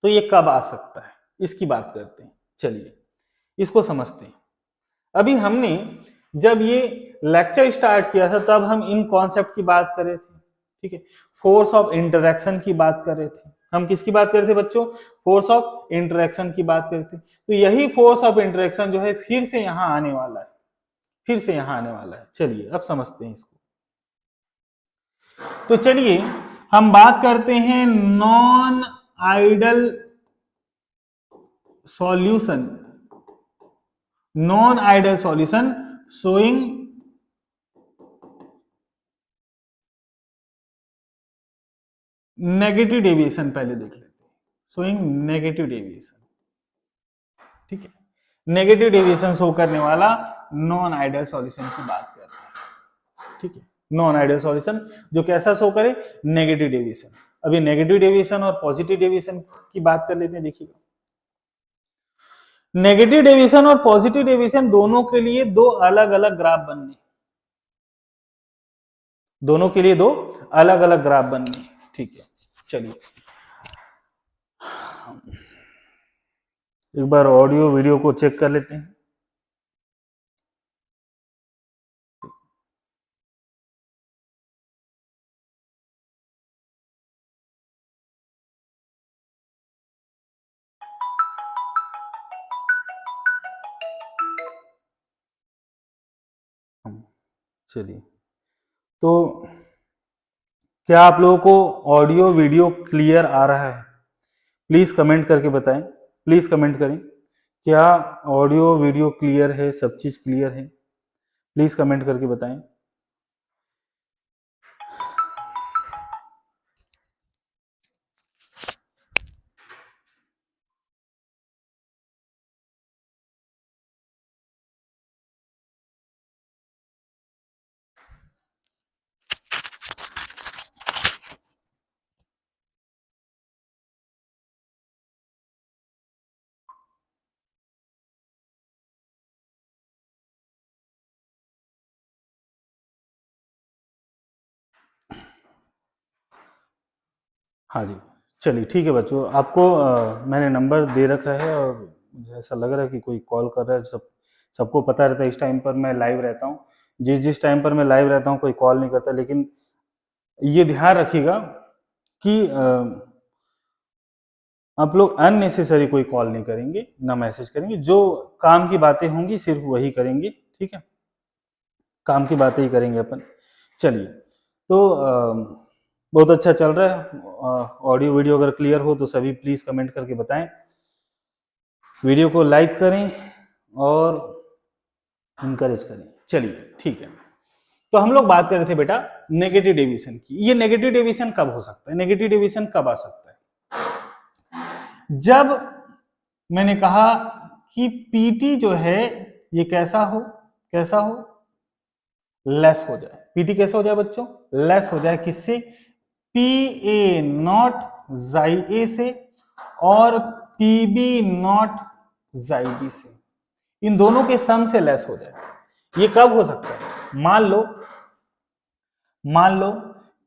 तो ये कब आ सकता है, इसकी बात करते हैं, चलिए इसको समझते हैं। अभी हमने जब ये लेक्चर स्टार्ट किया था तब हम इन कॉन्सेप्ट की बात कर रहे थे। ठीक है, फोर्स ऑफ इंटरेक्शन की बात कर रहे थे। हम किसकी बात कर रहे थे बच्चों, फोर्स ऑफ इंटरेक्शन की बात कर रहे थे। तो यही फोर्स ऑफ इंटरेक्शन जो है फिर से यहां आने वाला है, फिर से यहां आने वाला है। चलिए अब समझते हैं इसको। तो चलिए हम बात करते हैं non ideal solution, non ideal solution showing negative deviation. पहले देख लेते हैं, शोइंग नेगेटिव डेविएशन। ठीक है, नेगेटिव डेविएशन शो करने वाला नॉन आइडल सॉल्यूशन की बात कर रहे हैं। ठीक है, नॉन आइडल सॉल्यूशन जो कैसा शो करे, नेगेटिव डेविएशन। अभी नेगेटिव डेविएशन और पॉजिटिव डेविएशन की बात कर लेते हैं। देखिएगा, नेगेटिव डेविएशन और पॉजिटिव डेविएशन दोनों के लिए दो अलग अलग ग्राफ बनने, दोनों के लिए दो अलग अलग ग्राफ बनने, ठीक है। चलिए एक बार ऑडियो वीडियो को चेक कर लेते हैं। चलिए, तो क्या आप लोगों को ऑडियो वीडियो क्लियर आ रहा है? प्लीज कमेंट करके बताएं, प्लीज कमेंट करें, क्या ऑडियो वीडियो क्लियर है, सब चीज क्लियर है? प्लीज कमेंट करके बताएं। हाँ जी, चलिए ठीक है बच्चों, आपको मैंने नंबर दे रखा है और मुझे ऐसा लग रहा है कि कोई कॉल कर रहा है। सबको पता रहता है इस टाइम पर मैं लाइव रहता हूँ, जिस जिस टाइम पर मैं लाइव रहता हूँ कोई कॉल नहीं करता। लेकिन ये ध्यान रखिएगा कि आप लोग अननेसेसरी कोई कॉल नहीं करेंगे, ना मैसेज करेंगे। जो काम की बातें होंगी सिर्फ वही करेंगे, ठीक है, काम की बातें ही करेंगे अपन। चलिए, तो बहुत अच्छा चल रहा है। ऑडियो वीडियो अगर क्लियर हो तो सभी प्लीज कमेंट करके बताएं, वीडियो को लाइक करें और इनकरेज करें। चलिए ठीक है, तो हम लोग बात कर रहे थे बेटा नेगेटिव डेविएशन की। ये नेगेटिव डेविएशन कब हो सकता है, नेगेटिव डेविएशन कब आ सकता है? जब मैंने कहा कि पीटी जो है ये कैसा हो, कैसा हो, लेस हो जाए। पीटी कैसा हो जाए बच्चों? लेस हो जाए, किससे? पी ए नॉट जाई ए से और पीबी नॉट जाई बी से, इन दोनों के सम से लेस हो जाए। ये कब हो सकता है? मान लो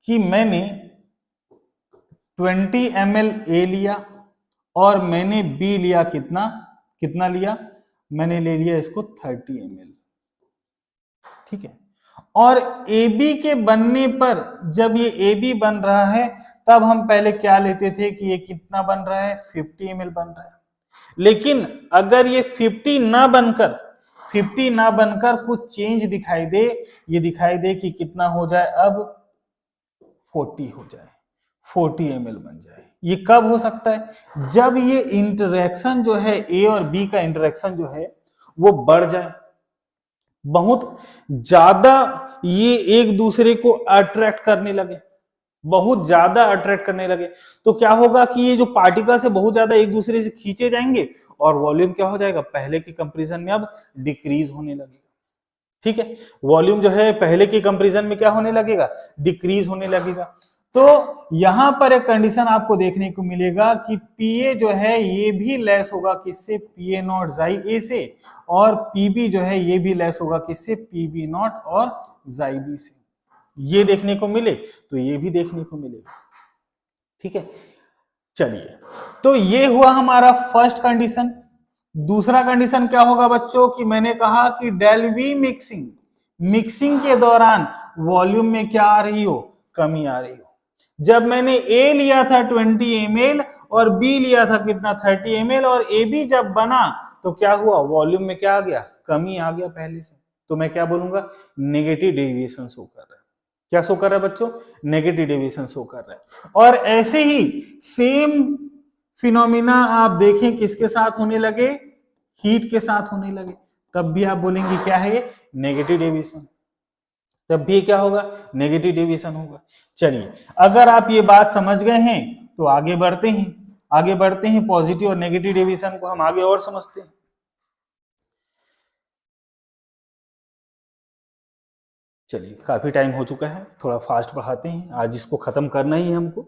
कि मैंने 20 ml ए लिया और मैंने बी लिया कितना, कितना लिया? मैंने ले लिया इसको 30 ml, ठीक है। और AB के बनने पर, जब ये AB बन रहा है तब हम पहले क्या लेते थे कि ये कितना बन रहा है? 50 ml बन रहा है। लेकिन अगर ये 50 ना बनकर कुछ चेंज दिखाई दे, ये दिखाई दे कि कितना हो जाए अब, 40 हो जाए, 40 ml बन जाए। ये कब हो सकता है? जब ये इंटरेक्शन जो है ए और बी का इंटरेक्शन जो है वो बढ़ जाए, बहुत ज्यादा ये एक दूसरे को अट्रैक्ट करने लगे, बहुत ज्यादा अट्रैक्ट करने लगे, तो क्या होगा कि ये जो पार्टिकल्स है बहुत ज्यादा एक दूसरे से खींचे जाएंगे और वॉल्यूम क्या हो जाएगा? पहले के कंपैरिजन में अब डिक्रीज होने लगेगा, ठीक है। वॉल्यूम जो है पहले के कंपैरिजन में क्या होने लगेगा? डिक्रीज होने लगेगा। तो यहां पर एक कंडीशन आपको देखने को मिलेगा कि पीए जो है ये भी लेस होगा किससे? पीए नॉट जाई ए से, और पीबी जो है ये भी लेस होगा किससे? पीबी नॉट और जाई बी से। ये देखने को मिले तो ये भी देखने को मिलेगा, ठीक है। चलिए, तो ये हुआ हमारा फर्स्ट कंडीशन। दूसरा कंडीशन क्या होगा बच्चों? कि मैंने कहा कि डेल वी मिक्सिंग के दौरान वॉल्यूम में क्या आ रही हो? कमी आ रही हो। जब मैंने ए लिया था 20 ml और बी लिया था कितना? 30 ml, और ए बी जब बना तो क्या हुआ? वॉल्यूम में क्या आ गया? कमी आ गया पहले से। तो मैं क्या बोलूंगा? नेगेटिव डेविएशन शो कर रहा है। क्या शो कर रहा है बच्चों? नेगेटिव डेविएशन शो कर रहा है। और ऐसे ही सेम फिनोमिना आप देखें किसके साथ होने लगे? हीट के साथ होने लगे, तब भी आप बोलेंगे क्या है ये? Negative deviation. तब भी क्या होगा? नेगेटिव डेविएशन होगा। चलिए, अगर आप ये बात समझ गए हैं तो आगे बढ़ते हैं पॉजिटिव और नेगेटिव डेविएशन को हम आगे और समझते हैं। चलिए, काफी टाइम हो चुका है, थोड़ा फास्ट बढ़ाते हैं, आज इसको खत्म करना ही है हमको।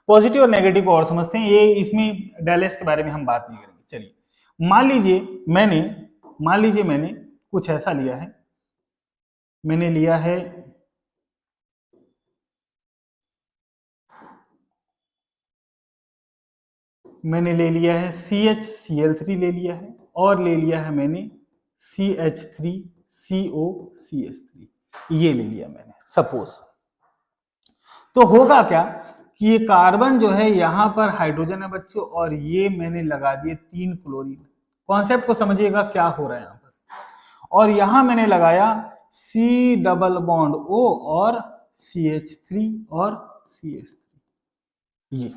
पॉजिटिव और नेगेटिव को और समझते हैं। ये इसमें डैलेस के बारे में हम बात नहीं करेंगे। चलिए, मान लीजिए मैंने कुछ ऐसा लिया है, मैंने लिया है मैंने ले लिया है CHCl3 ले लिया है, और ले लिया है मैंने CH3COCH3, ये ले लिया मैंने सपोज। तो होगा क्या कि ये कार्बन जो है यहां पर हाइड्रोजन है बच्चों, और ये मैंने लगा दिए 3 क्लोरीन। कॉन्सेप्ट को समझिएगा क्या हो रहा है यहां पर। और यहां मैंने लगाया C डबल बॉन्ड O और CH3 और CH3। ये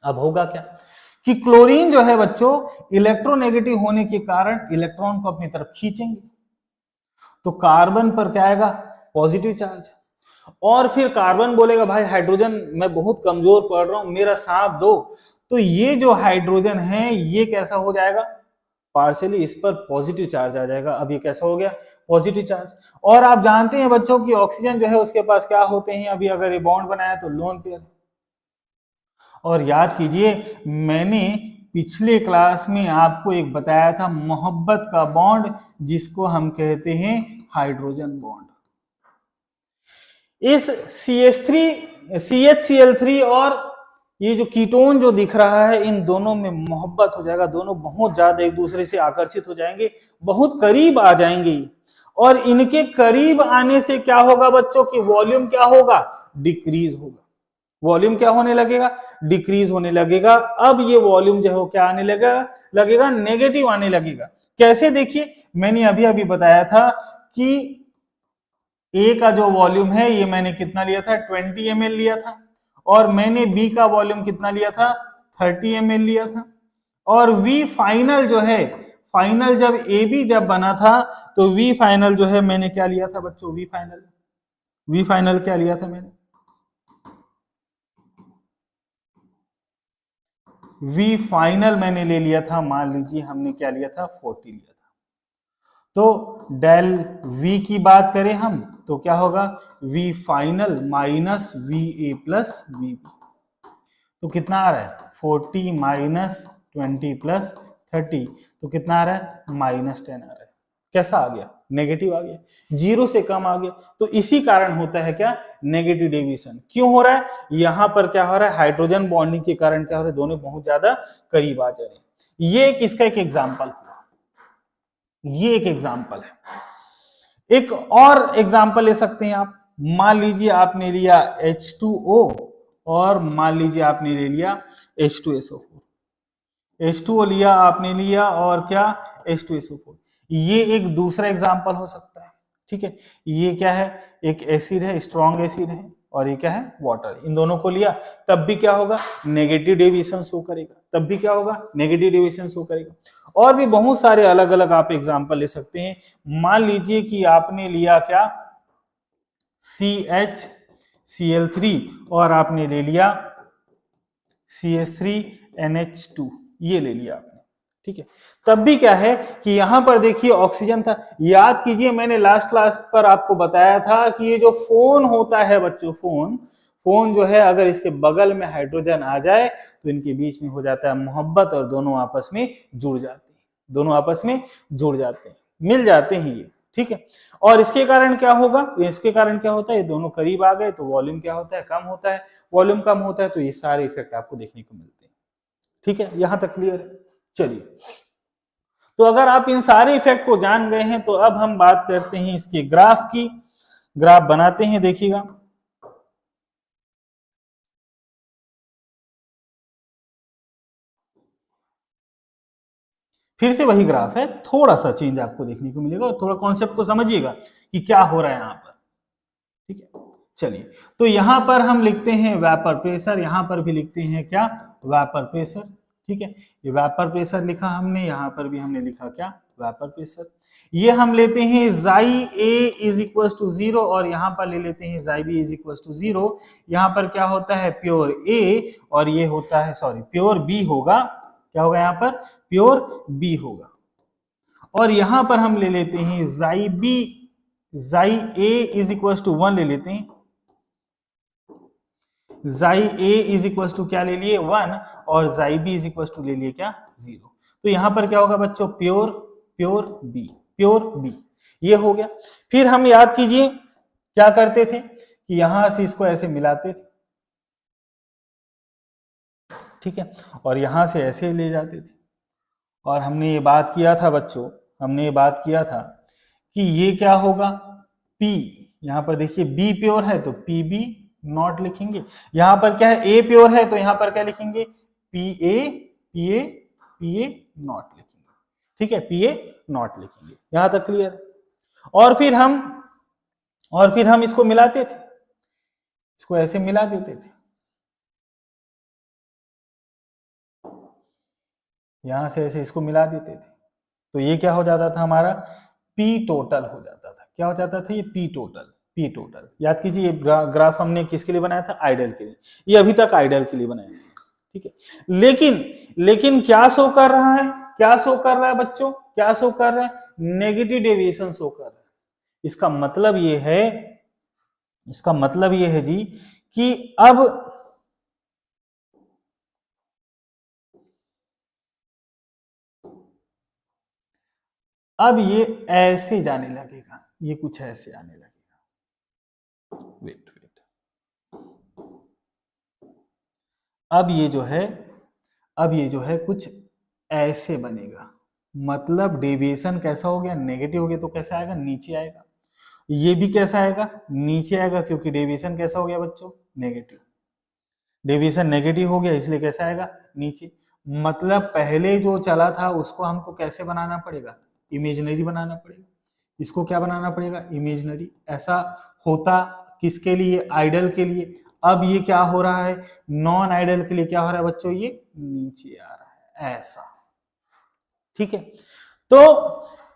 अब होगा क्या कि क्लोरीन जो है बच्चों इलेक्ट्रोनेगेटिव होने के कारण इलेक्ट्रॉन को अपनी तरफ खींचेंगे, तो कार्बन पर क्या आएगा, पॉजिटिव चार्ज। और फिर कार्बन बोलेगा भाई हाइड्रोजन मैं बहुत कमजोर पड़ रहा हूं, मेरा साथ दो। तो ये जो हाइड्रोजन है ये कैसा हो जाएगा, पार्शियली इस पर पॉजिटिव चार्ज आ जाएगा। अब ये कैसा हो गया, पॉजिटिव चार्ज। और आप जानते हैं बच्चों कि ऑक्सीजन जो है उसके पास क्या होते हैं, अभी अगर ये बॉन्ड बनाया तो लोन पेयर। और याद कीजिए मैंने पिछले क्लास में आपको एक बताया था मोहब्बत का बॉन्ड, जिसको हम कहते हैं हाइड्रोजन बॉन्ड। इस CHCl3 और ये जो कीटोन जो दिख रहा है, इन दोनों में मोहब्बत हो जाएगा, दोनों बहुत ज्यादा एक दूसरे से आकर्षित हो जाएंगे, बहुत करीब आ जाएंगे। और इनके करीब आने से क्या होगा बच्चों की वॉल्यूम क्या होगा, डिक्रीज होगा। वॉल्यूम क्या होने लगेगा, डिक्रीज होने लगेगा। अब ये वॉल्यूम जो है क्या आने लगेगा नेगेटिव आने लगेगा। कैसे, देखिए मैंने अभी अभी बताया था कि ए का जो वॉल्यूम है ये मैंने कितना लिया था, 20 ml लिया था, और मैंने बी का वॉल्यूम कितना लिया था, 30 ml लिया था। और वी फाइनल जो है, फाइनल जब ए बी जब बना था तो वी फाइनल जो है मैंने क्या लिया था बच्चों, वी फाइनल क्या लिया था मैंने, वी फाइनल मैंने ले लिया था, मान लीजिए हमने क्या लिया था, 40 लिया था। तो डेल V की बात करें हम तो क्या होगा, V final minus VA plus VB। तो कितना आ रहा है, 40 माइनस 20 प्लस 30, तो कितना आ रहा है, -10 आ रहा है। कैसा आ गया, नेगेटिव आ गया, 0 से कम आ गया। तो इसी कारण होता है क्या, नेगेटिव डेविएशन। क्यों हो रहा है, यहां पर क्या हो रहा है, हाइड्रोजन बॉन्डिंग के कारण क्या हो रहा है, दोनों बहुत ज्यादा करीब आ जा रहे हैं। ये किसका एक एग्जाम्पल हुआ, ये एक एग्जाम्पल है। एक और एग्जाम्पल ले सकते हैं आप, मान लीजिए आपने लिया H2O और मान लीजिए आपने ले लिया H2SO4। H2O लिया आपने लिया और क्या, H2SO4। ये एक दूसरा एग्जाम्पल हो सकता है, ठीक है। ये क्या है, एक एसिड है, स्ट्रॉन्ग एसिड है, और ये क्या है, वाटर। इन दोनों को लिया तब भी क्या होगा, नेगेटिव डेविएशन शो करेगा, तब भी क्या होगा, नेगेटिव डेविएशन शो करेगा। और भी बहुत सारे अलग अलग आप एग्जाम्पल ले सकते हैं। मान लीजिए कि आपने लिया क्या, CHCl3 और आपने ले लिया CH3NH2, ये ले लिया आपने, ठीक है। तब भी क्या है कि यहां पर देखिए ऑक्सीजन था। याद कीजिए मैंने लास्ट क्लास पर आपको बताया था कि ये जो फोन होता है बच्चों, फोन जो है अगर इसके बगल में हाइड्रोजन आ जाए तो इनके बीच में हो जाता है मोहब्बत, और दोनों आपस में जुड़ जाते हैं, दोनों आपस में जुड़ जाते हैं, मिल जाते हैं ये, ठीक है। और इसके कारण क्या होगा, इसके कारण क्या होता है, ये दोनों करीब आ गए तो वॉल्यूम क्या होता है, कम होता है। वॉल्यूम कम होता है तो ये सारे इफेक्ट आपको देखने को मिलते हैं, ठीक है। यहां तक क्लियर है। चलिए, तो अगर आप इन सारे इफेक्ट को जान गए हैं तो अब हम बात करते हैं इसके ग्राफ की। ग्राफ बनाते हैं, देखिएगा। फिर से वही ग्राफ है, थोड़ा सा चेंज आपको देखने को मिलेगा, और थोड़ा कॉन्सेप्ट को समझिएगा कि क्या हो रहा है यहां पर, ठीक है। चलिए, तो यहां पर हम लिखते हैं वेपर प्रेशर, यहां पर भी लिखते हैं क्या, वेपर प्रेशर, ठीक है। ये वेपर प्रेशर लिखा हमने, यहां पर भी हमने लिखा क्या, वेपर प्रेशर। ये हम लेते हैं जाई ए इज इक्वल टू 0, और यहां पर ले लेते हैं जाई बी इज इक्वल टू 0। यहां पर क्या होता है, प्योर ए, और ये होता है, सॉरी, प्योर बी होगा। क्या होगा यहाँ पर, प्योर बी होगा। और यहां पर हम ले लेते हैं जाई बी, जाई ए इज इक्वल टू 1 ले लेते हैं, जाई ए इज इक्वल टू क्या ले लिए, 1, और जाई बी इज इक्वल टू ले लिए क्या, 0। तो यहां पर क्या होगा बच्चों, प्योर प्योर बी, ये हो गया। फिर हम याद कीजिए क्या करते थे कि यहां से इसको ऐसे मिलाते थे, ठीक है, और यहां से ऐसे ही ले जाते थे। और हमने ये बात किया था बच्चों, हमने ये बात किया था कि ये क्या होगा, P, यहां पर देखिए B प्योर है तो PB नॉट लिखेंगे, यहां पर क्या है A प्योर है तो यहां पर क्या लिखेंगे, PA PA PA नॉट लिखेंगे, ठीक है, PA नॉट लिखेंगे। यहां तक क्लियर है। और फिर हम इसको मिलाते थे, इसको ऐसे मिला देते थे, यहां से ऐसे इसको मिला देते थे, तो ये क्या हो जाता था हमारा, P टोटल हो जाता था। क्या हो जाता था ये, P टोटल। P टोटल याद कीजिए, ये ग्राफ हमने किसके लिए बनाया था, आइडल के लिए, ये अभी तक आइडल के लिए बनाया है, ठीक है। लेकिन क्या शो कर रहा है, क्या शो कर रहा है बच्चों, क्या शो कर रहा है, नेगेटिव डेविएशन शो कर रहा है। इसका मतलब ये है, इसका मतलब ये है जी कि अब ये ऐसे जाने लगेगा, ये कुछ ऐसे आने लगेगा, वेट वेट, अब ये जो है कुछ ऐसे बनेगा, मतलब डेविएशन कैसा हो गया, नेगेटिव हो गया, तो कैसा आएगा, नीचे आएगा। ये भी कैसा आएगा, नीचे आएगा, क्योंकि डेविएशन कैसा हो गया बच्चों, नेगेटिव। डेविएशन नेगेटिव हो गया इसलिए कैसा आएगा, नीचे। मतलब पहले जो चला था उसको हमको कैसे बनाना पड़ेगा, इमेजिनरी बनाना पड़ेगा। इसको क्या बनाना पड़ेगा, इमेजिनरी। ऐसा होता किसके लिए, आइडल के लिए। अब ये क्या हो रहा है, नॉन आइडल के लिए क्या हो रहा है बच्चों, ये नीचे आ रहा है, ऐसा, ठीक है। तो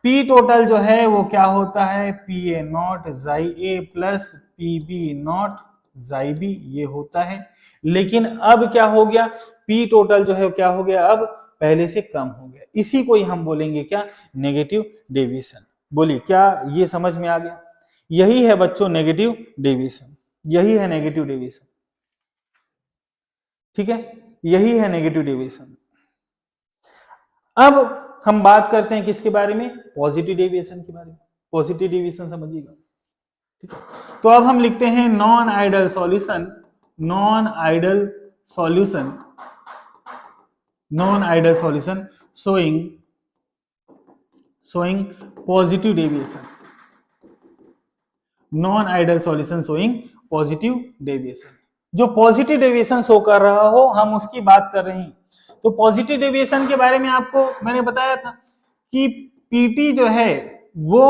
P टोटल जो है वो क्या होता है, PA नॉट जाई A प्लस PB नॉट जाई B, ये होता है। लेकिन अब क्या हो गया, P टोटल जो है क्या हो गया, अब पहले से कम हो गया। इसी को ही हम बोलेंगे क्या, नेगेटिव डेविएशन। बोलिए क्या ये समझ में आ गया, यही है बच्चों नेगेटिव डेविएशन, यही है नेगेटिव डेविएशन, ठीक है, यही है नेगेटिव डेविएशन। अब हम बात करते हैं किसके बारे में, पॉजिटिव डेविएशन के बारे में। पॉजिटिव डेविएशन समझिएगा, ठीक है। तो अब हम लिखते हैं non ideal solution, non ideal solution, non ideal solution showing positive deviation, non ideal solution showing positive deviation. जो पॉजिटिव डेविएशन शो कर रहा हो हम उसकी बात कर रहे हैं। तो पॉजिटिव डेविएशन के बारे में आपको मैंने बताया था कि पीटी जो है वो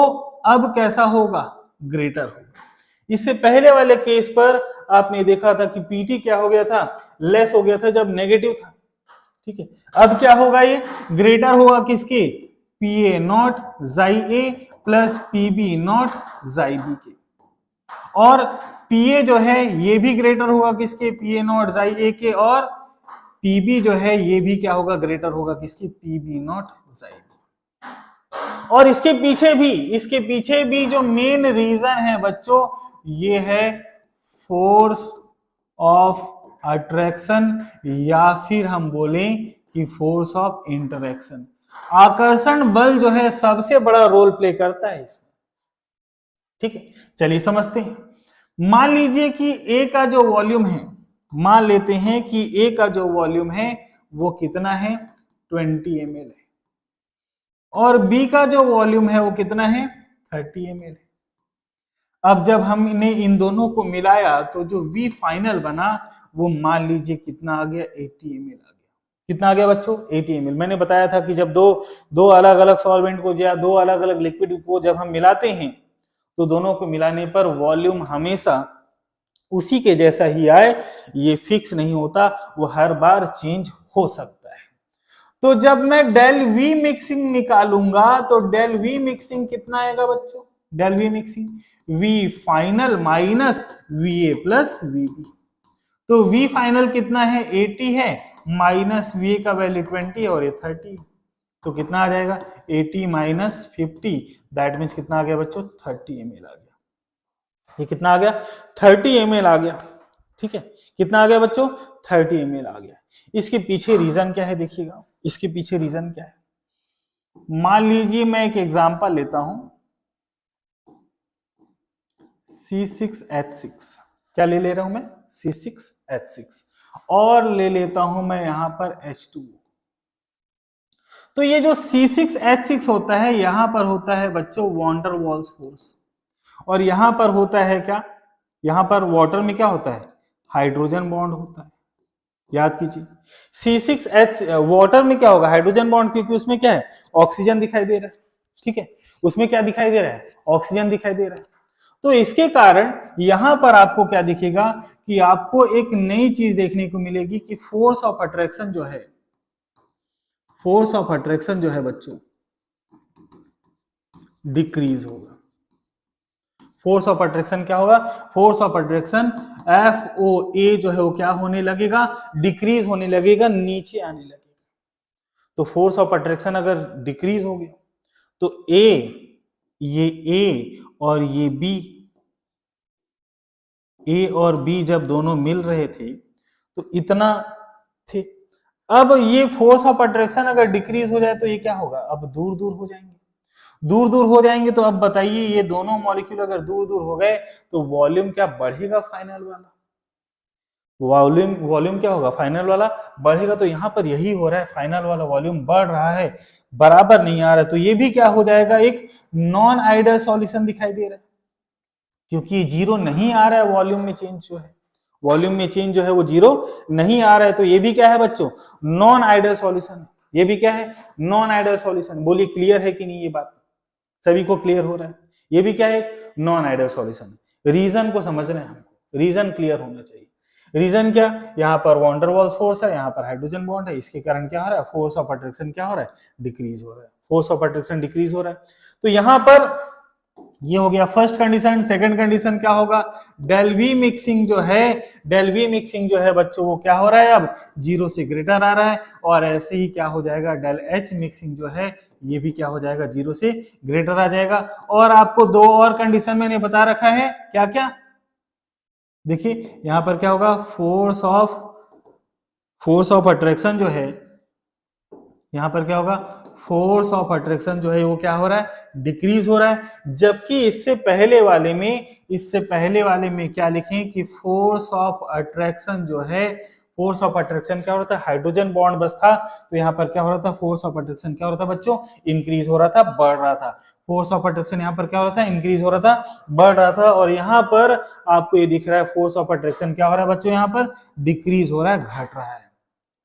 अब कैसा होगा, ग्रेटर होगा। इससे पहले वाले केस पर आपने देखा था कि पीटी क्या हो गया था, लेस हो गया था जब नेगेटिव था, ठीक है। अब क्या होगा, ये ग्रेटर होगा किसके, पीए नॉट जाई ए प्लस पीबी नॉट जाई बी के। और पीए जो है ये भी ग्रेटर होगा किसके, पीए नॉट जाई ए के। और पीबी जो है ये भी क्या होगा, ग्रेटर होगा किसकी, पीबी नॉट जाई बी। और इसके पीछे भी जो मेन रीजन है बच्चों, ये है फोर्स ऑफ अट्रैक्शन, या फिर हम बोलें कि फोर्स ऑफ इंटरेक्शन। आकर्षण बल जो है सबसे बड़ा रोल प्ले करता है इसमें, ठीक है। चलिए समझते हैं। मान लीजिए कि ए का जो वॉल्यूम है, मान लेते हैं कि ए का जो वॉल्यूम है वो कितना है, 20 ml है, और बी का जो वॉल्यूम है वो कितना है, 30 ml है। अब जब हमने इन दोनों को मिलाया तो जो वी फाइनल बना वो मान लीजिए कितना आ गया, 80 ml आ गया। कितना आ गया बच्चों, 80 ml। मैंने बताया था कि जब दो अलग अलग सॉल्वेंट को या दो अलग अलग लिक्विड को जब हम मिलाते हैं तो दोनों को मिलाने पर वॉल्यूम हमेशा उसी के जैसा ही आए, ये फिक्स नहीं होता, वो हर बार चेंज हो सकता है। तो जब मैं डेल वी मिक्सिंग निकालूंगा तो डेल वी मिक्सिंग कितना आएगा बच्चों, del V mixing V final minus V A plus V B. तो वी फाइनल कितना है, 80 है, माइनस वी ए का वैल्यू 20 और ये 30, तो कितना आ जाएगा, 80 माइनस 50, दैट मीन्स कितना आ गया बच्चों, 30 ml आ गया। ये कितना आ गया, 30 ml आ गया, ठीक है। कितना आ गया बच्चों, 30 ml आ गया। इसके पीछे रीजन क्या है देखिएगा, इसके पीछे रीजन क्या है। मान लीजिए मैं एक एग्जांपल लेता हूं, C6H6, क्या ले रहा हूं मैं, C6H6, और ले लेता हूं मैं यहां पर H2। तो ये जो C6H6 होता है यहां पर होता है बच्चों वॉन डर वाल्स फोर्स, और यहां पर होता है क्या, यहां पर वाटर में क्या होता है, हाइड्रोजन बॉन्ड होता है। याद कीजिए C6H वाटर में क्या होगा, हाइड्रोजन बॉन्ड, क्योंकि उसमें क्या है, ऑक्सीजन दिखाई दे रहा है। ठीक है, उसमें क्या दिखाई दे रहा है, ऑक्सीजन दिखाई दे रहा है। तो इसके कारण यहां पर आपको क्या दिखेगा कि आपको एक नई चीज देखने को मिलेगी कि फोर्स ऑफ अट्रैक्शन जो है, फोर्स ऑफ अट्रैक्शन जो है बच्चों डिक्रीज होगा। फोर्स ऑफ अट्रैक्शन क्या होगा, फोर्स ऑफ अट्रैक्शन FOA जो है वो क्या होने लगेगा, डिक्रीज होने लगेगा, नीचे आने लगेगा। तो फोर्स ऑफ अट्रैक्शन अगर डिक्रीज हो गया तो ये A और ये B, A और B जब दोनों मिल रहे थे तो इतना थे। अब ये फोर्स ऑफ अट्रैक्शन अगर डिक्रीज हो जाए तो ये क्या होगा, अब दूर दूर हो जाएंगे। दूर दूर हो जाएंगे तो अब बताइए ये दोनों मॉलिक्यूल अगर दूर दूर हो गए तो वॉल्यूम क्या बढ़ेगा, फाइनल वाला वॉल्यूम क्या होगा, फाइनल वाला बढ़ेगा। तो यहां पर यही हो रहा है, फाइनल वाला वॉल्यूम बढ़ रहा है, बराबर नहीं आ रहा है। तो ये भी क्या हो जाएगा, एक नॉन आइडियल सॉल्यूशन दिखाई दे रहा है, क्योंकि जीरो नहीं आ रहा है वॉल्यूम में चेंज जो है, वॉल्यूम में चेंज जो है वो जीरो नहीं आ रहा है। तो ये भी क्या है बच्चों, नॉन आइडियल सॉल्यूशन है। ये भी क्या है, नॉन आइडियल सॉल्यूशन। बोलिए क्लियर है कि नहीं, ये बात सभी को क्लियर हो रहा है। ये भी क्या है, नॉन आइडियल सॉल्यूशन। रीजन को समझना है हमको, रीजन क्लियर होना चाहिए। रीजन क्या, यहाँ पर वॉन डर वाल्स फोर्स है, यहाँ पर हाइड्रोजन बॉन्ड है, इसके कारण क्या हो रहा है, फोर्स ऑफ अट्रैक्शन क्या हो रहा है, डिक्रीज हो रहा है, फोर्स ऑफ अट्रैक्शन डिक्रीज हो रहा है। तो यहाँ पर ये हो गया फर्स्ट कंडीशन। सेकंड कंडीशन क्या होगा, डेल वी मिक्सिंग जो है, डेल वी मिक्सिंग जो है बच्चों वो क्या हो रहा है, अब जीरो से ग्रेटर आ रहा है। और ऐसे ही क्या हो जाएगा, डेल एच मिक्सिंग जो है ये भी क्या हो जाएगा, जीरो से ग्रेटर आ जाएगा। और आपको दो और कंडीशन मैंने बता रखा है, क्या क्या, देखिए यहां पर क्या होगा, फोर्स ऑफ अट्रैक्शन जो है, यहां पर क्या होगा, फोर्स ऑफ अट्रैक्शन जो है वो क्या हो रहा है, डिक्रीज हो रहा है। जबकि इससे पहले वाले में क्या लिखें कि फोर्स ऑफ अट्रैक्शन जो है, फोर्स ऑफ अट्रैक्शन क्या हो रहा था, हाइड्रोजन बॉन्ड बस था। तो यहाँ पर क्या हो रहा था, फोर्स ऑफ अट्रैक्शन क्या हो रहा था बच्चों, इंक्रीज हो रहा था, बढ़ रहा था। फोर्स ऑफ अट्रैक्शन यहाँ पर क्या हो रहा था, इंक्रीज हो रहा था, बढ़ रहा था। और यहाँ पर आपको ये दिख रहा है फोर्स ऑफ अट्रैक्शन क्या हो रहा है बच्चों, यहाँ पर डिक्रीज हो रहा है, घट रहा है।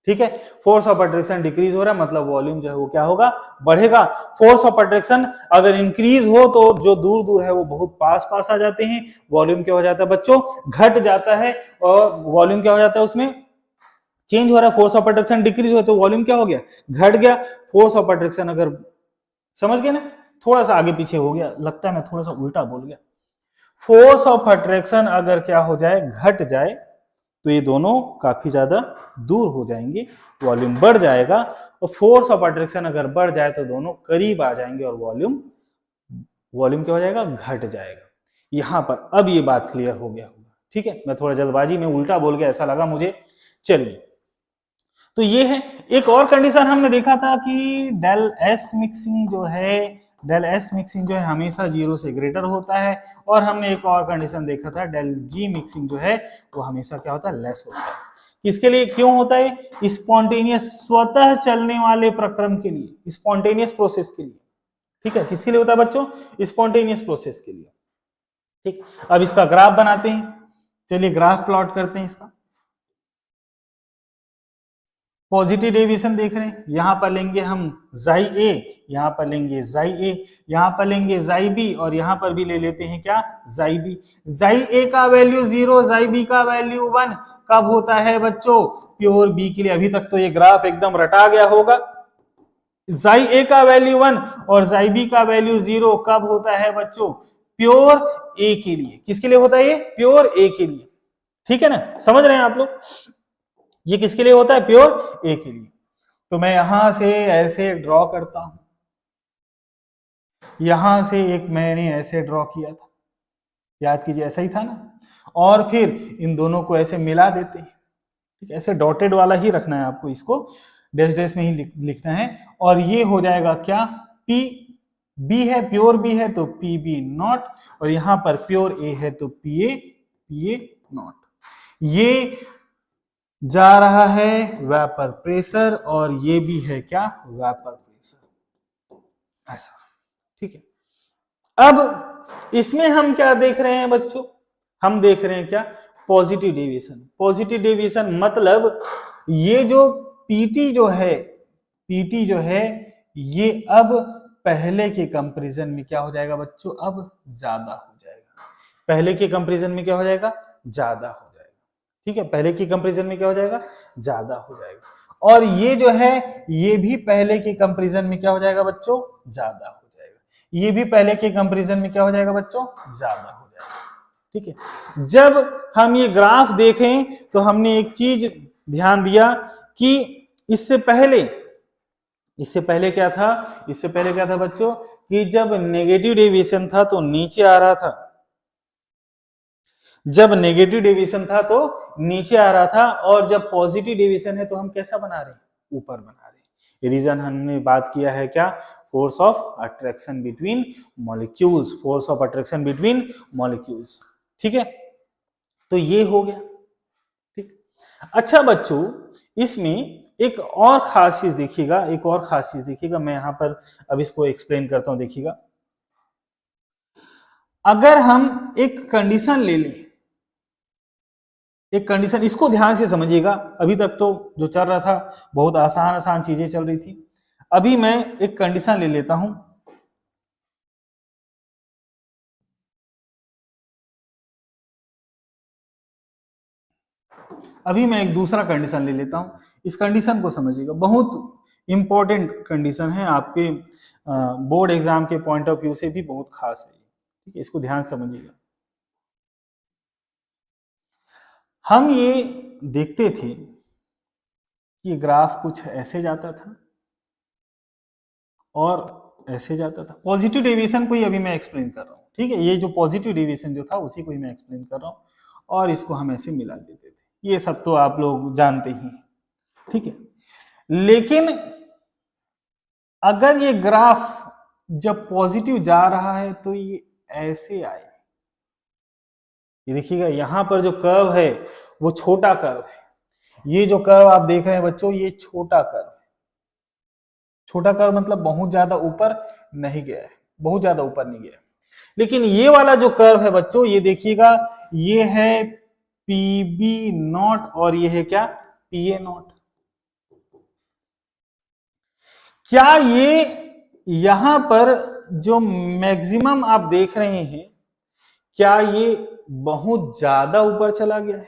ठीक है, फोर्स ऑफ अट्रैक्शन डिक्रीज हो रहा है, मतलब वॉल्यूम जो है वो क्या होगा, बढ़ेगा। फोर्स ऑफ अट्रैक्शन अगर इंक्रीज हो तो जो दूर दूर है वो बहुत पास पास आ जाते हैं, वॉल्यूम क्या हो जाता है बच्चों, घट जाता है। और वॉल्यूम क्या हो जाता है, उसमें चेंज हो रहा है। फोर्स ऑफ अट्रैक्शन डिक्रीज हो तो वॉल्यूम क्या हो गया, घट गया। फोर्स ऑफ अट्रैक्शन अगर, समझ गए ना, थोड़ा सा आगे पीछे हो गया, लगता है मैं थोड़ा सा उल्टा बोल गया। फोर्स ऑफ अट्रैक्शन अगर क्या हो जाए, घट जाए, तो ये दोनों काफी ज्यादा दूर हो जाएंगे, वॉल्यूम बढ़ जाएगा। और फोर्स ऑफ अट्रैक्शन अगर बढ़ जाए तो दोनों करीब आ जाएंगे और वॉल्यूम क्या हो जाएगा, घट जाएगा। यहां पर अब ये बात क्लियर हो गया होगा। ठीक है, मैं थोड़ा जल्दबाजी में उल्टा बोल गया ऐसा लगा मुझे। चलिए, तो ये है। एक और कंडीशन हमने देखा था कि डेल एस मिक्सिंग जो है, डेल एस मिक्सिंग जो है हमेशा जीरो से ग्रेटर होता है। और हमने एक और कंडीशन देखा था, डेल जी मिक्सिंग जो है वो हमेशा क्या होता है, लेस होता है। किसके लिए, क्यों होता है, स्पॉन्टेनियस, स्वतः चलने वाले प्रक्रम के लिए, स्पॉन्टेनियस प्रोसेस के लिए। ठीक है, किसके लिए होता है बच्चों, स्पॉन्टेनियस प्रोसेस के लिए। ठीक, अब इसका ग्राफ बनाते हैं। चलिए ग्राफ प्लॉट करते हैं इसका। पॉजिटिव डेविएशन देख रहे हैं, यहां पर लेंगे हम जाई ए, यहां पर लेंगे जाई ए, यहां पर लेंगे जाई बी, और यहां पर भी ले लेते हैं क्या, जाई बी। जाई ए का वैल्यू 0, जाई बी का वैल्यू 1 कब होता है बच्चों, प्योर बी के लिए। अभी तक तो ये ग्राफ एकदम रटा गया होगा। जाई ए का वैल्यू 1 और जाई बी का वैल्यू 0 कब होता है बच्चों, प्योर ए के लिए। किसके लिए होता है ये, प्योर ए के लिए। ठीक है ना, समझ रहे हैं आप लोग, ये किसके लिए होता है, प्योर ए के लिए। तो मैं यहां से ऐसे ड्रॉ करता हूं, यहां से एक मैंने ऐसे ड्रॉ किया था, याद कीजिए ऐसा ही था ना। और फिर इन दोनों को ऐसे मिला देते हैं। ठीक है, ऐसे डॉटेड वाला ही रखना है आपको, इसको डैश डैश में ही लिखना है। और ये हो जाएगा क्या, पी बी है, प्योर बी है तो पी बी नॉट, और यहां पर प्योर ए है तो पी ए नॉट। ये जा रहा है वेपर प्रेशर, और ये भी है क्या, वेपर प्रेशर, ऐसा। ठीक है, अब इसमें हम क्या देख रहे हैं बच्चों, हम देख रहे हैं क्या, पॉजिटिव डेविएशन। पॉजिटिव डेविएशन मतलब ये जो पीटी जो है, पीटी जो है ये अब पहले के कंपैरिजन में क्या हो जाएगा बच्चों, अब ज्यादा हो जाएगा। पहले के कंपैरिजन में क्या हो जाएगा, ज्यादा हो जाएगा। ठीक है, पहले के कंपैरिजन में क्या हो जाएगा, ज्यादा हो जाएगा। और ये जो है ये भी पहले के कंपैरिजन में क्या हो जाएगा बच्चों, ज्यादा हो जाएगा। ये भी पहले के कंपैरिजन में क्या हो जाएगा बच्चों, ज्यादा हो जाएगा। ठीक है, जब हम ये ग्राफ देखें तो हमने एक चीज ध्यान दिया कि इससे पहले क्या था, इससे पहले क्या था बच्चों, कि जब नेगेटिव डेविएशन था तो नीचे आ रहा था, जब नेगेटिव डेविएशन था तो नीचे आ रहा था, और जब पॉजिटिव डेविएशन है तो हम कैसा बना रहे हैं, ऊपर बना रहे हैं। रीजन हमने बात किया है क्या, force of attraction between molecules, force of attraction between molecules. ठीक है, तो ये हो गया। ठीक, अच्छा बच्चों, इसमें एक और खास चीज देखिएगा, एक और खास चीज देखिएगा, मैं यहां पर अब इसको एक्सप्लेन करता हूं। देखिएगा, अगर हम एक कंडीशन ले लें, एक कंडीशन, इसको ध्यान से समझिएगा। अभी तक तो जो चल रहा था बहुत आसान आसान चीजें चल रही थी, अभी मैं एक कंडीशन ले लेता हूं। अभी मैं एक दूसरा कंडीशन ले लेता हूं, इस कंडीशन को समझिएगा, बहुत इंपॉर्टेंट कंडीशन है, आपके बोर्ड एग्जाम के पॉइंट ऑफ व्यू से भी बहुत खास है। ठीक है, इसको ध्यान समझिएगा। हम ये देखते थे कि ग्राफ कुछ ऐसे जाता था और ऐसे जाता था। पॉजिटिव डेविएशन को ही अभी मैं एक्सप्लेन कर रहा हूँ। ठीक है, ये जो पॉजिटिव डेविएशन जो था उसी को ही मैं एक्सप्लेन कर रहा हूँ, और इसको हम ऐसे मिला देते थे, ये सब तो आप लोग जानते ही हैं। ठीक है, लेकिन अगर ये ग्राफ जब पॉजिटिव जा रहा है तो ये ऐसे आए, ये देखिएगा यहां पर जो कर्व है वो छोटा कर्व है, ये जो कर्व आप देख रहे हैं बच्चों ये छोटा कर्व है। छोटा कर्व मतलब बहुत ज्यादा ऊपर नहीं गया है, बहुत ज्यादा ऊपर नहीं गया है। लेकिन ये वाला जो कर्व है बच्चों, ये देखिएगा, ये है पीबी नॉट और ये है क्या, पीए नॉट। क्या ये यहां पर जो मैक्सिमम आप देख रहे हैं, क्या ये बहुत ज्यादा ऊपर चला गया है,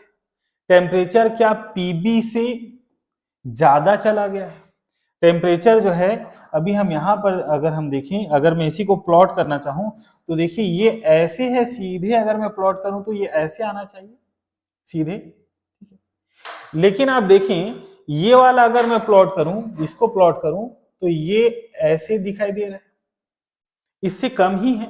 टेम्परेचर क्या पीबी से ज्यादा चला गया है? टेम्परेचर जो है, अभी हम यहां पर अगर हम देखें, अगर मैं इसी को प्लॉट करना चाहूं तो देखिए ये ऐसे है सीधे, अगर मैं प्लॉट करूं तो ये ऐसे आना चाहिए सीधे। ठीक है, लेकिन आप देखें ये वाला अगर मैं प्लॉट करूं, इसको प्लॉट करूं तो ये ऐसे दिखाई दे रहा है, इससे कम ही है।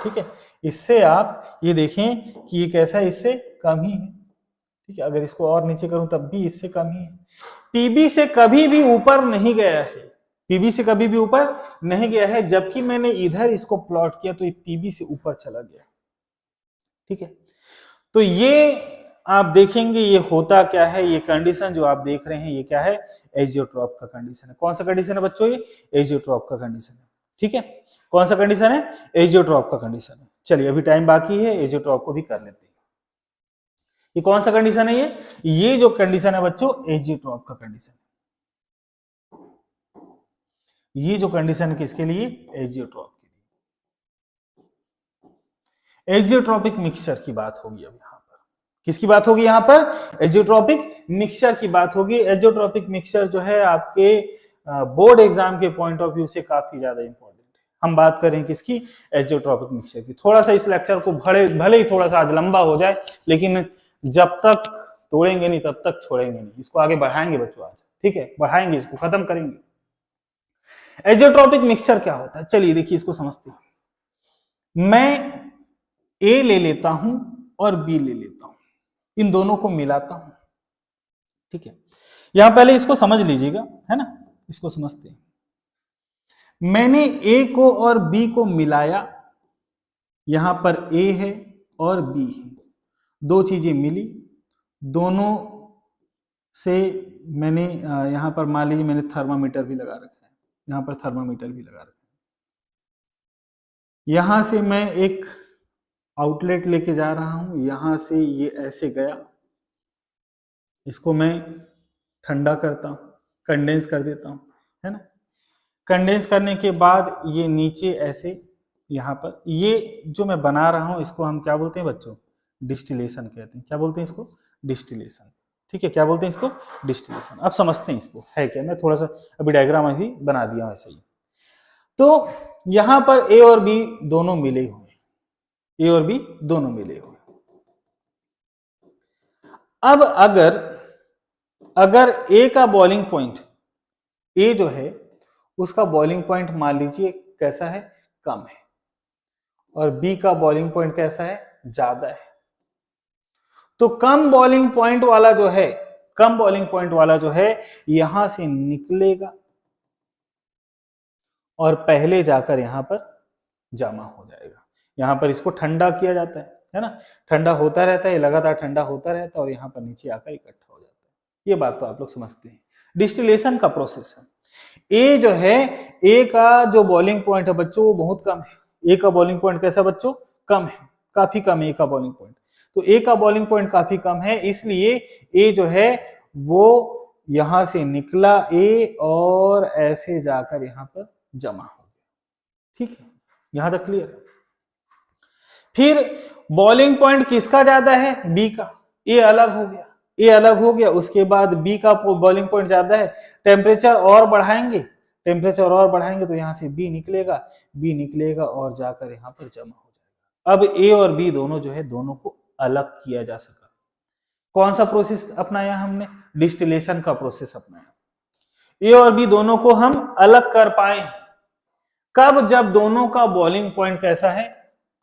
ठीक है, इससे आप ये देखें कि ये कैसा है, इससे कम ही है। ठीक है, अगर इसको और नीचे करूं तब भी इससे कम ही है। पीबी से कभी भी ऊपर नहीं गया है, पीबी से कभी भी ऊपर नहीं गया है, जबकि मैंने इधर इसको प्लॉट किया तो ये पीबी से ऊपर चला गया। ठीक है, तो ये आप देखेंगे ये होता क्या है, ये कंडीशन जो आप देख रहे हैं ये क्या है, एजियोट्रॉप का कंडीशन है। कौन सा कंडीशन है बच्चों, ये एजियोट्रॉप का कंडीशन है। ठीक है, कौन सा कंडीशन है, एजियोट्रॉप का कंडीशन है। चलिए अभी टाइम बाकी है, एजियोट्रॉप को भी कर लेते हैं। ये कौन सा कंडीशन है, ये जो कंडीशन है बच्चों एजियोट्रॉप का कंडीशन है। ये जो कंडीशन है किसके लिए, एजियोट्रॉप के लिए। एजियोट्रॉपिक मिक्सचर की बात होगी अब यहां पर, किसकी बात होगी यहां पर, एजियोट्रॉपिक मिक्सचर की बात होगी। एजियोट्रॉपिक मिक्सचर जो है आपके बोर्ड एग्जाम के पॉइंट ऑफ व्यू से काफी ज्यादा इंपॉर्टेंट है। हम बात करें किसकी, एजियोट्रॉपिक मिक्सचर की। थोड़ा सा इस लेक्चर को भले ही थोड़ा सा आज लंबा हो जाए, लेकिन जब तक तोड़ेंगे नहीं तब तक छोड़ेंगे नहीं, इसको आगे बढ़ाएंगे बच्चों आज। ठीक है, बढ़ाएंगे, इसको खत्म करेंगे। एजियोट्रॉपिक मिक्सचर क्या होता है, चलिए देखिए इसको समझते हैं। मैं ए ले लेता हूं और बी ले लेता हूं, इन दोनों को मिलाता हूं। ठीक है, यहां पहले इसको समझ लीजिएगा, है ना, इसको समझते हैं। मैंने ए को और बी को मिलाया, यहां पर ए है और बी है, दो चीजें मिली, दोनों से मैंने यहाँ पर मान लीजिए मैंने थर्मामीटर भी लगा रखा है, यहाँ पर थर्मामीटर भी लगा रखा है। यहाँ से मैं एक आउटलेट लेके जा रहा हूँ, यहाँ से ये ऐसे गया, इसको मैं ठंडा करता हूँ, कंडेंस कर देता हूँ, है ना। कंडेंस करने के बाद ये नीचे ऐसे यहाँ पर, ये जो मैं बना रहा हूँ इसको हम क्या बोलते हैं बच्चों, डिस्टिलेशन कहते हैं। क्या बोलते हैं इसको, डिस्टिलेशन। ठीक है, क्या बोलते हैं इसको, डिस्टिलेशन। अब समझते हैं इसको है क्या, मैं थोड़ा सा अभी डायग्राम अभी बना दिया हूँ ऐसे ही। तो यहां पर ए और बी दोनों मिले हुए, ए और बी दोनों मिले हुए। अब अगर ए का बॉइलिंग पॉइंट, ए जो है उसका बॉइलिंग पॉइंट मान लीजिए कैसा है, कम है, और बी का बॉइलिंग पॉइंट कैसा है, ज्यादा है, तो कम बॉइलिंग पॉइंट वाला जो है, कम बॉइलिंग पॉइंट वाला जो है यहां से निकलेगा और पहले जाकर यहां पर जमा हो जाएगा। यहां पर इसको ठंडा किया जाता है ना, ठंडा होता रहता है, लगातार ठंडा होता रहता है और यहां पर नीचे आकर इकट्ठा हो जाता है। ये बात तो आप लोग समझते हैं, डिस्टिलेशन का प्रोसेस है। ए जो है, ए का जो बॉइलिंग पॉइंट है बच्चों वो बहुत कम है। ए का बॉइलिंग पॉइंट कैसा बच्चों, कम है, काफी कम है ए का बॉइलिंग पॉइंट। तो ए का बॉइलिंग पॉइंट काफी कम है, इसलिए ए जो है वो यहां से निकला ए और ऐसे जाकर यहां पर जमा हो गया। ठीक है, यहां तक क्लियर है। फिर बॉइलिंग पॉइंट किसका ज्यादा है, बी का, ए अलग हो गया, ए अलग हो गया, उसके बाद बी का बॉइलिंग पॉइंट ज्यादा है, टेम्परेचर और बढ़ाएंगे, टेम्परेचर और बढ़ाएंगे तो यहां से बी निकलेगा, बी निकलेगा और जाकर यहां पर जमा हो जाएगा। अब ए और बी दोनों जो है, दोनों को अलग किया जा सका। कौन सा प्रोसेस अपनाया हमने, डिस्टिलेशन का प्रोसेस अपनाया। ए और बी दोनों को हम अलग कर पाए हैं, कब, जब दोनों का बॉइलिंग पॉइंट कैसा है,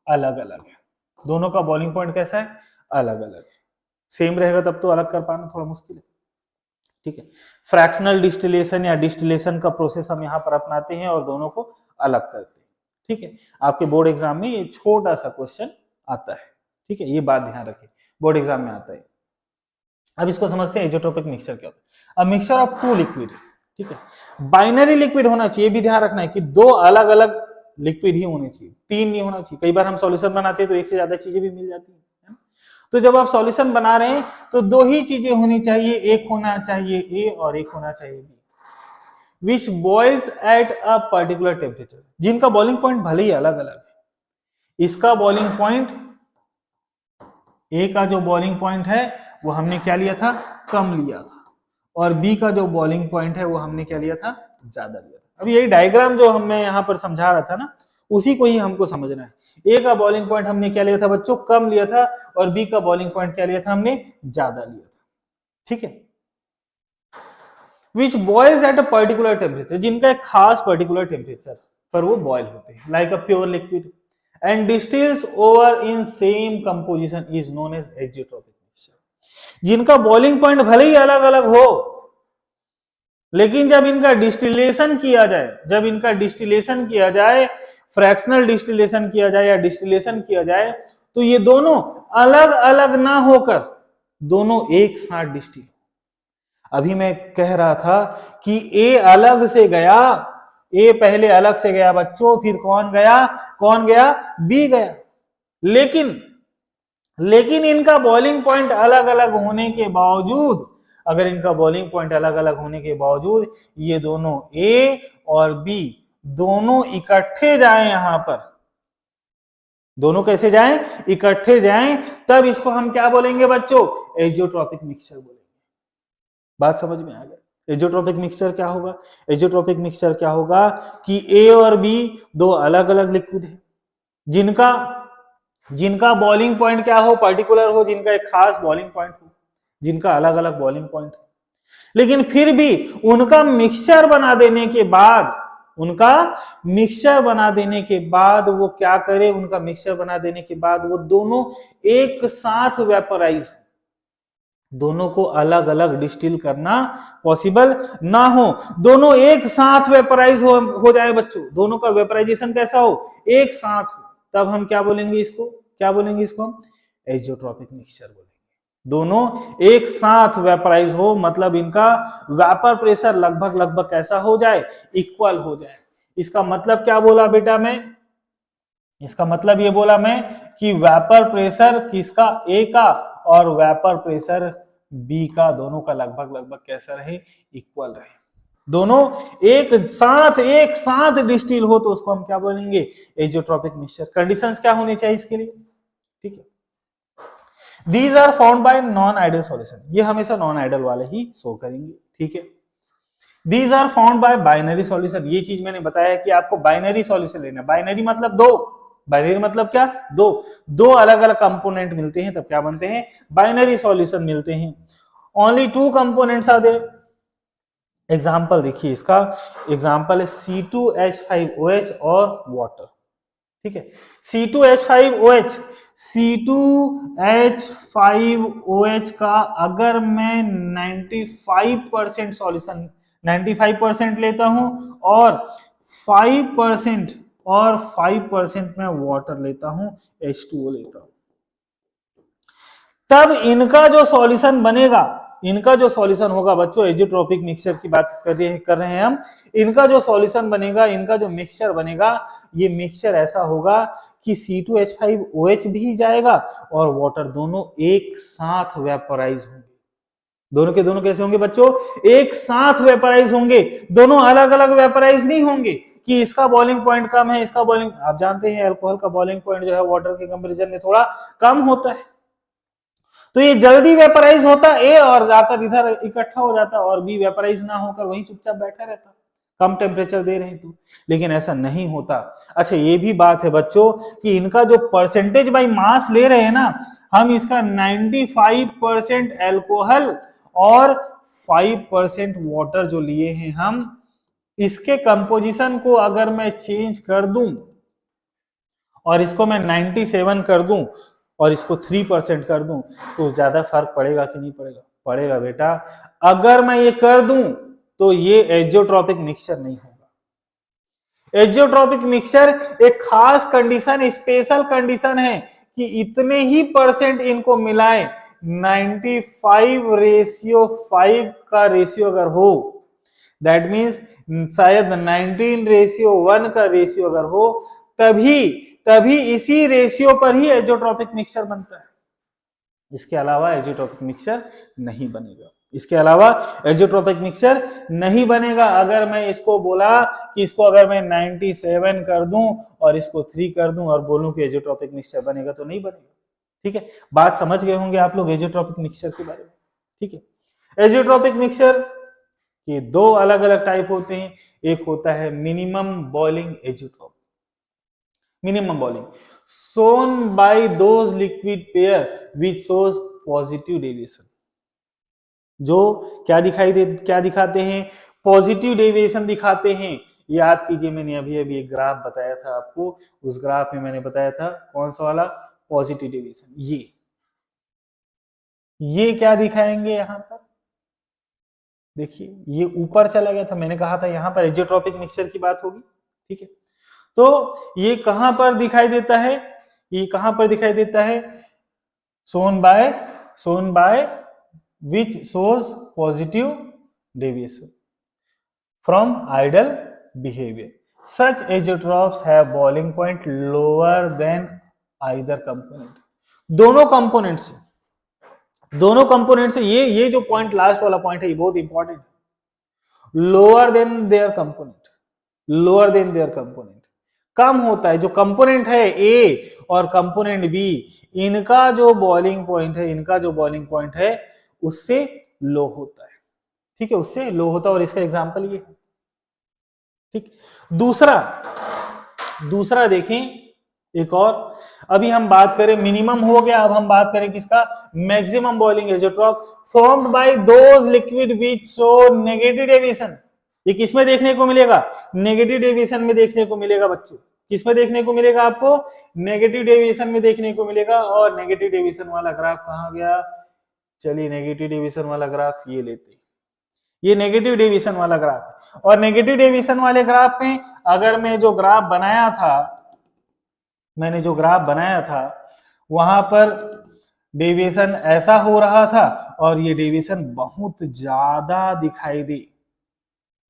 अलग अलग है। दोनों का बॉइलिंग पॉइंट कैसा है, अलग अलग है। सेम रहेगा तब तो अलग कर पाना थोड़ा मुश्किल है। ठीक है, फ्रैक्शनल डिस्टिलेशन या डिस्टिलेशन का प्रोसेस हम यहां पर अपनाते हैं और दोनों को अलग करते हैं। ठीक है, आपके बोर्ड एग्जाम में ये छोटा सा क्वेश्चन आता है। ठीक है, ये बात ध्यान रखिए, बोर्ड एग्जाम में आता है। अब इसको समझते हैं एजोट्रोपिक मिक्सचर क्या होता है। अब मिक्सचर ऑफ टू लिक्विड, ठीक है, बाइनरी लिक्विड होना चाहिए, भी ध्यान रखना है कि दो अलग अलग लिक्विड ही होने चाहिए, तीन नहीं होना चाहिए। कई बार हम सॉल्यूशन बनाते हैं तो एक से ज्यादा चीजें भी मिल जाती है। तो जब आप सॉल्यूशन बना रहे हैं तो दो ही चीजें होनी चाहिए, एक होना चाहिए ए और एक होना चाहिए B, which boils at a particular temperature, जिनका बॉइलिंग पॉइंट भले ही अलग अलग है। इसका बॉइलिंग पॉइंट, ए का जो बॉइलिंग पॉइंट है वो हमने क्या लिया था, कम लिया था, और बी का जो बॉइलिंग पॉइंट है वो हमने क्या लिया था, ज्यादा लिया था। अब यही डायग्राम जो मैं यहाँ पर समझा रहा था ना, उसी को ही हमको समझना है। ए का बॉइलिंग पॉइंट हमने क्या लिया था बच्चों, कम लिया था, और बी का बॉइलिंग पॉइंट क्या लिया था, हमने ज्यादा लिया था। ठीक है, which boils at a particular temperature, जिनका एक खास पर्टिकुलर टेम्परेचर पर वो बॉइल होते हैं, like a pure liquid, and distils over in same composition is known as azeotropic mixture. जिनका बॉइलिंग पॉइंट भले ही अलग अलग हो, लेकिन जब इनका डिस्टिलेशन किया जाए, जब इनका डिस्टिलेशन किया जाए, फ्रैक्शनल डिस्टिलेशन किया जाए या डिस्टिलेशन किया जाए, तो ये दोनों अलग अलग ना होकर दोनों एक साथ डिस्टिल। अभी मैं कह रहा था कि ए अलग से गया, ए पहले अलग से गया बच्चों, फिर कौन गया, कौन गया, बी गया। लेकिन इनका बॉइलिंग पॉइंट अलग अलग होने के बावजूद, अगर इनका बॉइलिंग पॉइंट अलग अलग होने के बावजूद ये दोनों ए और बी दोनों इकट्ठे जाएं, यहां पर दोनों कैसे जाएं, इकट्ठे जाएं, तब इसको हम क्या बोलेंगे बच्चों, एजियोट्रोपिक मिक्सचर बोलेंगे। बात समझ में आ गया। एजियोट्रोपिक मिक्सचर क्या होगा, एजियोट्रोपिक मिक्सचर क्या होगा कि ए और बी दो अलग अलग लिक्विड है, जिनका बॉइलिंग पॉइंट क्या हो, पर्टिकुलर हो, जिनका एक खास बॉइलिंग पॉइंट हो, जिनका अलग अलग बॉइलिंग पॉइंट है, लेकिन फिर भी उनका मिक्सचर बना देने के बाद, उनका मिक्सचर बना देने के बाद वो क्या करे, उनका मिक्सचर बना देने के बाद वो दोनों एक साथ वेपराइज हो, दोनों को अलग अलग डिस्टिल करना पॉसिबल ना हो, दोनों एक साथ वेपराइज हो जाए बच्चों, दोनों का वेपराइजेशन कैसा हो, एक साथ हो, तब हम क्या बोलेंगे इसको, क्या बोलेंगे इसको हम एजियोट्रोपिक मिक्सचर बोलेंगे। दोनों एक साथ वेपराइज हो, मतलब इनका वेपर प्रेशर लगभग कैसा हो जाए, इक्वल हो जाए। इसका मतलब क्या बोला बेटा मैं, इसका मतलब ये बोला मैं कि वेपर प्रेशर किसका, ए का, और वेपर प्रेशर बी का, दोनों का लगभग कैसा रहे, इक्वल रहे। दोनों एक साथ डिस्टिल हो तो उसको हम क्या बोलेंगे, एजोट्रोपिक मिक्सचर। कंडीशंस क्या होनी चाहिए इसके लिए, ठीक है। These are found by non ideal solution, ये हमेशा नॉन आइडियल वाले ही शो करेंगे, ठीक है। These are found by binary solution, ये चीज मैंने बताया कि आपको बाइनरी सॉल्यूशन लेना। बाइनरी मतलब दो, बाइनरी मतलब क्या, दो अलग अलग कंपोनेंट मिलते हैं तब क्या बनते हैं, बाइनरी सॉल्यूशन मिलते हैं। Only two components are there. Example देखिए, इसका एग्जाम्पल है C2H5OH और वाटर, ठीक है। C2H5OH, C2H5OH का अगर मैं 95% सॉल्यूशन 95% लेता हूं और 5% में वाटर लेता हूं, H2O लेता हूं, तब इनका जो सॉल्यूशन बनेगा, इनका जो सॉल्यूशन होगा बच्चों, एजोट्रोपिक मिक्सचर की बात कर रहे हैं हम, इनका जो सॉल्यूशन बनेगा, इनका जो मिक्सचर बनेगा, ये मिक्सचर ऐसा होगा कि C2H5OH भी जाएगा और वाटर, दोनों एक साथ वेपराइज होंगे। दोनों के दोनों कैसे होंगे बच्चों, एक साथ वेपराइज होंगे, दोनों अलग अलग वेपराइज नहीं होंगे कि इसका बॉइलिंग पॉइंट कम है, इसका बॉइलिंग, आप जानते हैं अल्कोहल का बॉइलिंग पॉइंट जो है वाटर के कंपैरिजन में थोड़ा कम होता है, तो ये जल्दी वेपराइज होता ए और जाकर इधर इकट्ठा हो जाता, और बी वेपराइज ना होकर वहीं चुपचाप बैठा रहता, कम टेम्परेचर दे रहे हैं तो। लेकिन ऐसा नहीं होता। अच्छा, ये भी बात है बच्चों कि इनका जो परसेंटेज बाई मास ले रहे हैं ना, हम इसका 95% एल्कोहल और 5% वाटर जो लिए हैं हम, इसके कंपोजिशन को अगर मैं चेंज कर दूं और इसको मैं 97 कर दूं और इसको 3% कर दूं, तो ज्यादा फर्क पड़ेगा कि नहीं पड़ेगा, पड़ेगा बेटा। अगर मैं ये कर दूं तो ये एजोट्रोपिक मिक्सचर नहीं होगा। एजोट्रोपिक मिक्सचर एक खास कंडीशन, स्पेशल कंडीशन है कि इतने ही परसेंट इनको मिलाएं, 95:5 का रेशियो अगर हो, दैट मीन्स शायद 19:1 का रेशियो अगर हो, तभी इसी रेशियो पर ही एजोट्रोपिक मिक्सचर बनता है। इसके अलावा एजोट्रोपिक मिक्सचर नहीं बनेगा, इसके अलावा एजोट्रोपिक मिक्सचर नहीं बनेगा। अगर मैं इसको बोला कि इसको अगर मैं 97 कर दूं और इसको 3 कर दूं और बोलूं कि एजोट्रोपिक मिक्सचर बनेगा, तो नहीं बनेगा, ठीक है। बात समझ गए होंगे आप लोग एजोट्रोपिक मिक्सचर के बारे में, ठीक है। एजोट्रोपिक मिक्सचर के दो अलग अलग टाइप होते हैं, एक होता है minimum boiling azeotrope. Minimum boiling shown by those liquid pair which shows positive deviation, जो क्या दिखाते हैं, पॉजिटिव डेविएशन दिखाते हैं। याद कीजिए, मैंने अभी एक ग्राफ बताया था आपको, उस ग्राफ में मैंने बताया था कौन सा वाला, पॉजिटिव डेविएशन। ये क्या दिखाएंगे यहां पर, देखिए ये ऊपर चला गया था, मैंने कहा था यहां पर एजोट्रोपिक मिक्सचर की बात होगी, ठीक है। तो ये कहां पर दिखाई देता है, ये कहां पर दिखाई देता है, shown by which shows positive deviation from ideal behavior. Such azeotropes have boiling point lower than either component. दोनों कंपोनेंट से ये जो पॉइंट, लास्ट वाला पॉइंट है, ये बहुत इंपॉर्टेंट है। लोअर देन देयर कंपोनेंट, कम होता है। जो कंपोनेंट है ए और कंपोनेंट बी, इनका जो बॉइलिंग पॉइंट है उससे लो होता है, ठीक है, उससे लो होता है। और इसका एग्जांपल ये है, ठीक। दूसरा देखें एक और, अभी हम बात करें मिनिमम हो गया, अब हम बात करें किसका, maximum boiling azeotrope formed by those liquid which show negative deviation. ये किसमें देखने को मिलेगा, नेगेटिव डेविएशन में देखने को मिलेगा बच्चों। किसमें देखने को मिलेगा आपको, नेगेटिव डेविएशन में देखने को मिलेगा। और नेगेटिव डेविएशन वाला ग्राफ कहां गया, चलिए नेगेटिव डेविएशन वाला ग्राफ ये लेते हैं, ये नेगेटिव डेविएशन वाला ग्राफ। और नेगेटिव डेविएशन वाले ग्राफ में अगर मैं जो ग्राफ बनाया था, वहां पर डेविएशन ऐसा हो रहा था और ये डेविएशन बहुत ज्यादा दिखाई दे।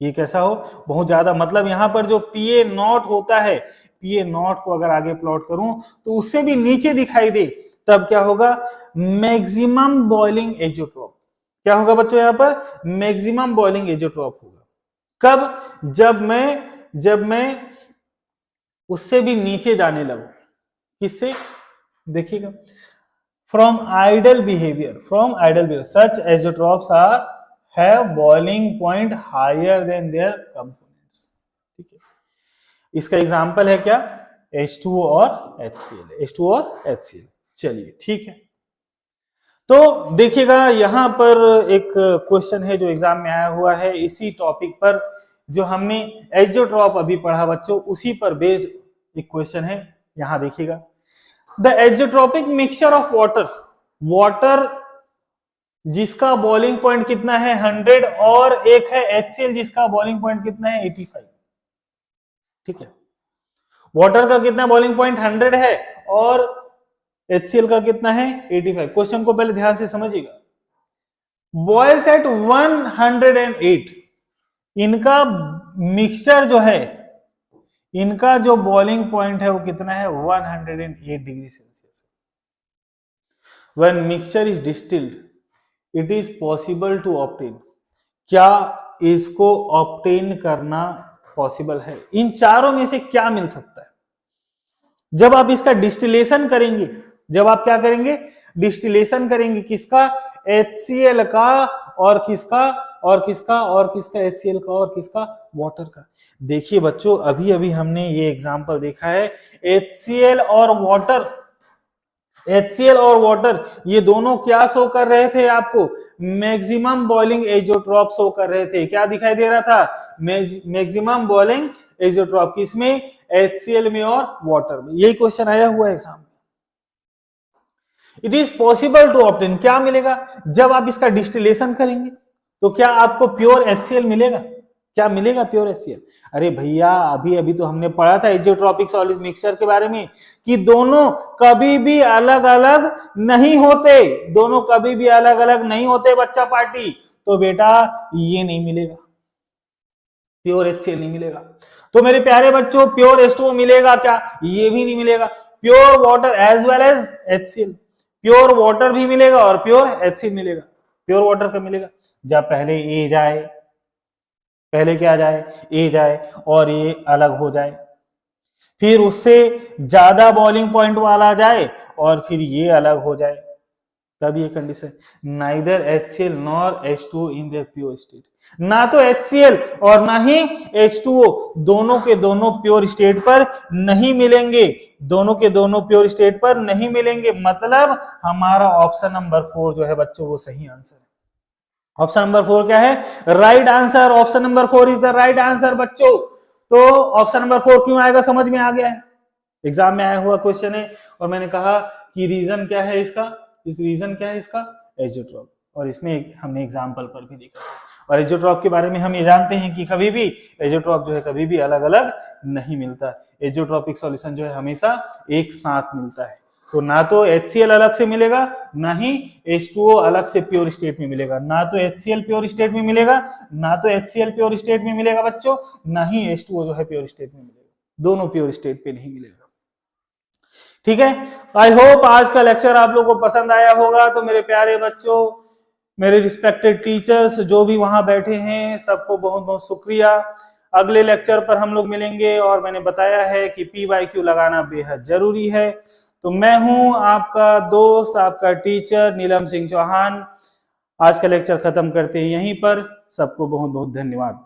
ये कैसा हो, बहुत ज्यादा, मतलब यहां पर जो PA नॉट होता है, PA नॉट को अगर आगे प्लॉट करूं तो उससे भी नीचे दिखाई दे, तब क्या होगा, मैक्सिमम बॉइलिंग एजोट्रॉप। क्या होगा बच्चों, यहां पर मैक्सिमम बॉइलिंग एजोट्रॉप होगा। कब, जब मैं उससे भी नीचे जाने लगूं। किससे, देखिएगा, from ideal behaviour such azeotropes are have boiling point higher than their components. ठीक है, इसका एग्जांपल है क्या, H2O और HCl। चलिए ठीक है, तो देखिएगा यहां पर एक क्वेश्चन है जो एग्जाम में आया हुआ है इसी टॉपिक पर, जो हमने एजोट्रॉप अभी पढ़ा बच्चों, उसी पर बेस्ड एक क्वेश्चन है। यहां देखिएगा, the azeotropic mixture of water जिसका बॉइलिंग पॉइंट कितना है 100 और एक है HCl जिसका बॉइलिंग पॉइंट कितना है 85। ठीक है, वाटर का कितना बॉइलिंग पॉइंट 100 है और HCl का कितना है 85। क्वेश्चन को पहले ध्यान से समझिएगा, बॉयल्स एट 108, इनका मिक्सचर जो है, इनका जो बॉइलिंग पॉइंट है वो कितना है 108 degree Celsius. When mixture is distilled it is possible to obtain, क्या इसको ऑब्टेन करना पॉसिबल है, इन चारों में से क्या मिल सकता है। जब आप इसका डिस्टिलेशन करेंगे, जब आप क्या करेंगे, डिस्टिलेशन करेंगे, किसका, HCl का और किसका HCl का और किसका, वाटर का। देखिए बच्चों, अभी अभी हमने ये एग्जांपल देखा है, HCl और वाटर ये दोनों क्या शो कर रहे थे आपको, मैक्सिमम बॉइलिंग एजोट्रॉप शो कर रहे थे। क्या दिखाई दे रहा था, मैक्सिमम बॉइलिंग एजोट्रॉप, किसमें, HCl में और वाटर में। यही क्वेश्चन आया हुआ है एग्जाम में। It is possible to obtain, क्या मिलेगा, जब आप इसका डिस्टिलेशन करेंगे तो क्या आपको प्योर HCl मिलेगा, क्या मिलेगा, प्योर HCl। अरे भैया, अभी अभी तो हमने पढ़ा था एजोट्रॉपिक सॉलिड मिक्सचर के बारे में कि दोनों कभी भी अलग अलग नहीं होते, दोनों कभी भी अलग अलग नहीं होते बच्चा पार्टी। तो बेटा ये नहीं मिलेगा, प्योर HCl नहीं मिलेगा। तो मेरे प्यारे बच्चों, प्योर H2O मिलेगा क्या, ये भी नहीं मिलेगा। Pure water as well as HCl, pure water भी मिलेगा और प्योर HCl मिलेगा। प्योर वाटर का मिलेगा जब पहले ए जाए, पहले क्या जाए, ए जाए और ये अलग हो जाए, फिर उससे ज्यादा बॉइलिंग पॉइंट वाला जाए और फिर ये अलग हो जाए, तब ये condition. Neither HCl nor H2O in their pure state, ना तो HCl और ना ही H2O दोनों के दोनों प्योर स्टेट पर नहीं मिलेंगे, दोनों के दोनों प्योर स्टेट पर नहीं मिलेंगे। मतलब हमारा ऑप्शन नंबर 4 जो है बच्चों वो सही आंसर है। ऑप्शन नंबर 4 क्या है, right answer. Option number 4 is the right answer बच्चों। तो ऑप्शन नंबर 4 क्यों आएगा, समझ में आ गया है, एग्जाम में आया हुआ क्वेश्चन है। और मैंने कहा कि रीजन क्या है इसका, रीजन क्या है इसका, एजोट्रॉप। और इसमें हमने एग्जाम्पल पर भी देखा था। और एजोट्रॉप के बारे में हम ये जानते हैं कि कभी भी एजोट्रॉप जो है कभी भी अलग अलग नहीं मिलता, एजोट्रॉपिक सॉल्यूशन जो है हमेशा एक साथ मिलता है। तो ना तो HCl अलग से मिलेगा, ना ही H2O अलग से प्योर स्टेट में मिलेगा, ना तो HCl प्योर स्टेट में मिलेगा, ना तो HCl प्योर स्टेट में मिलेगा बच्चों, ना ही H2O जो है प्योर स्टेट में मिलेगा, दोनों प्योर स्टेट पे नहीं मिलेगा। ठीक है, आई होप आज का लेक्चर आप लोगों को पसंद आया होगा। तो मेरे प्यारे बच्चों, मेरे रिस्पेक्टेड टीचर्स जो भी वहां बैठे हैं, सबको बहुत बहुत शुक्रिया। अगले लेक्चर पर हम लोग मिलेंगे और मैंने बताया है कि PYQ लगाना बेहद जरूरी है। तो मैं हूं आपका दोस्त, आपका टीचर नीलम सिंह चौहान। आज का लेक्चर खत्म करते हैं यहीं पर। सबको बहुत बहुत धन्यवाद।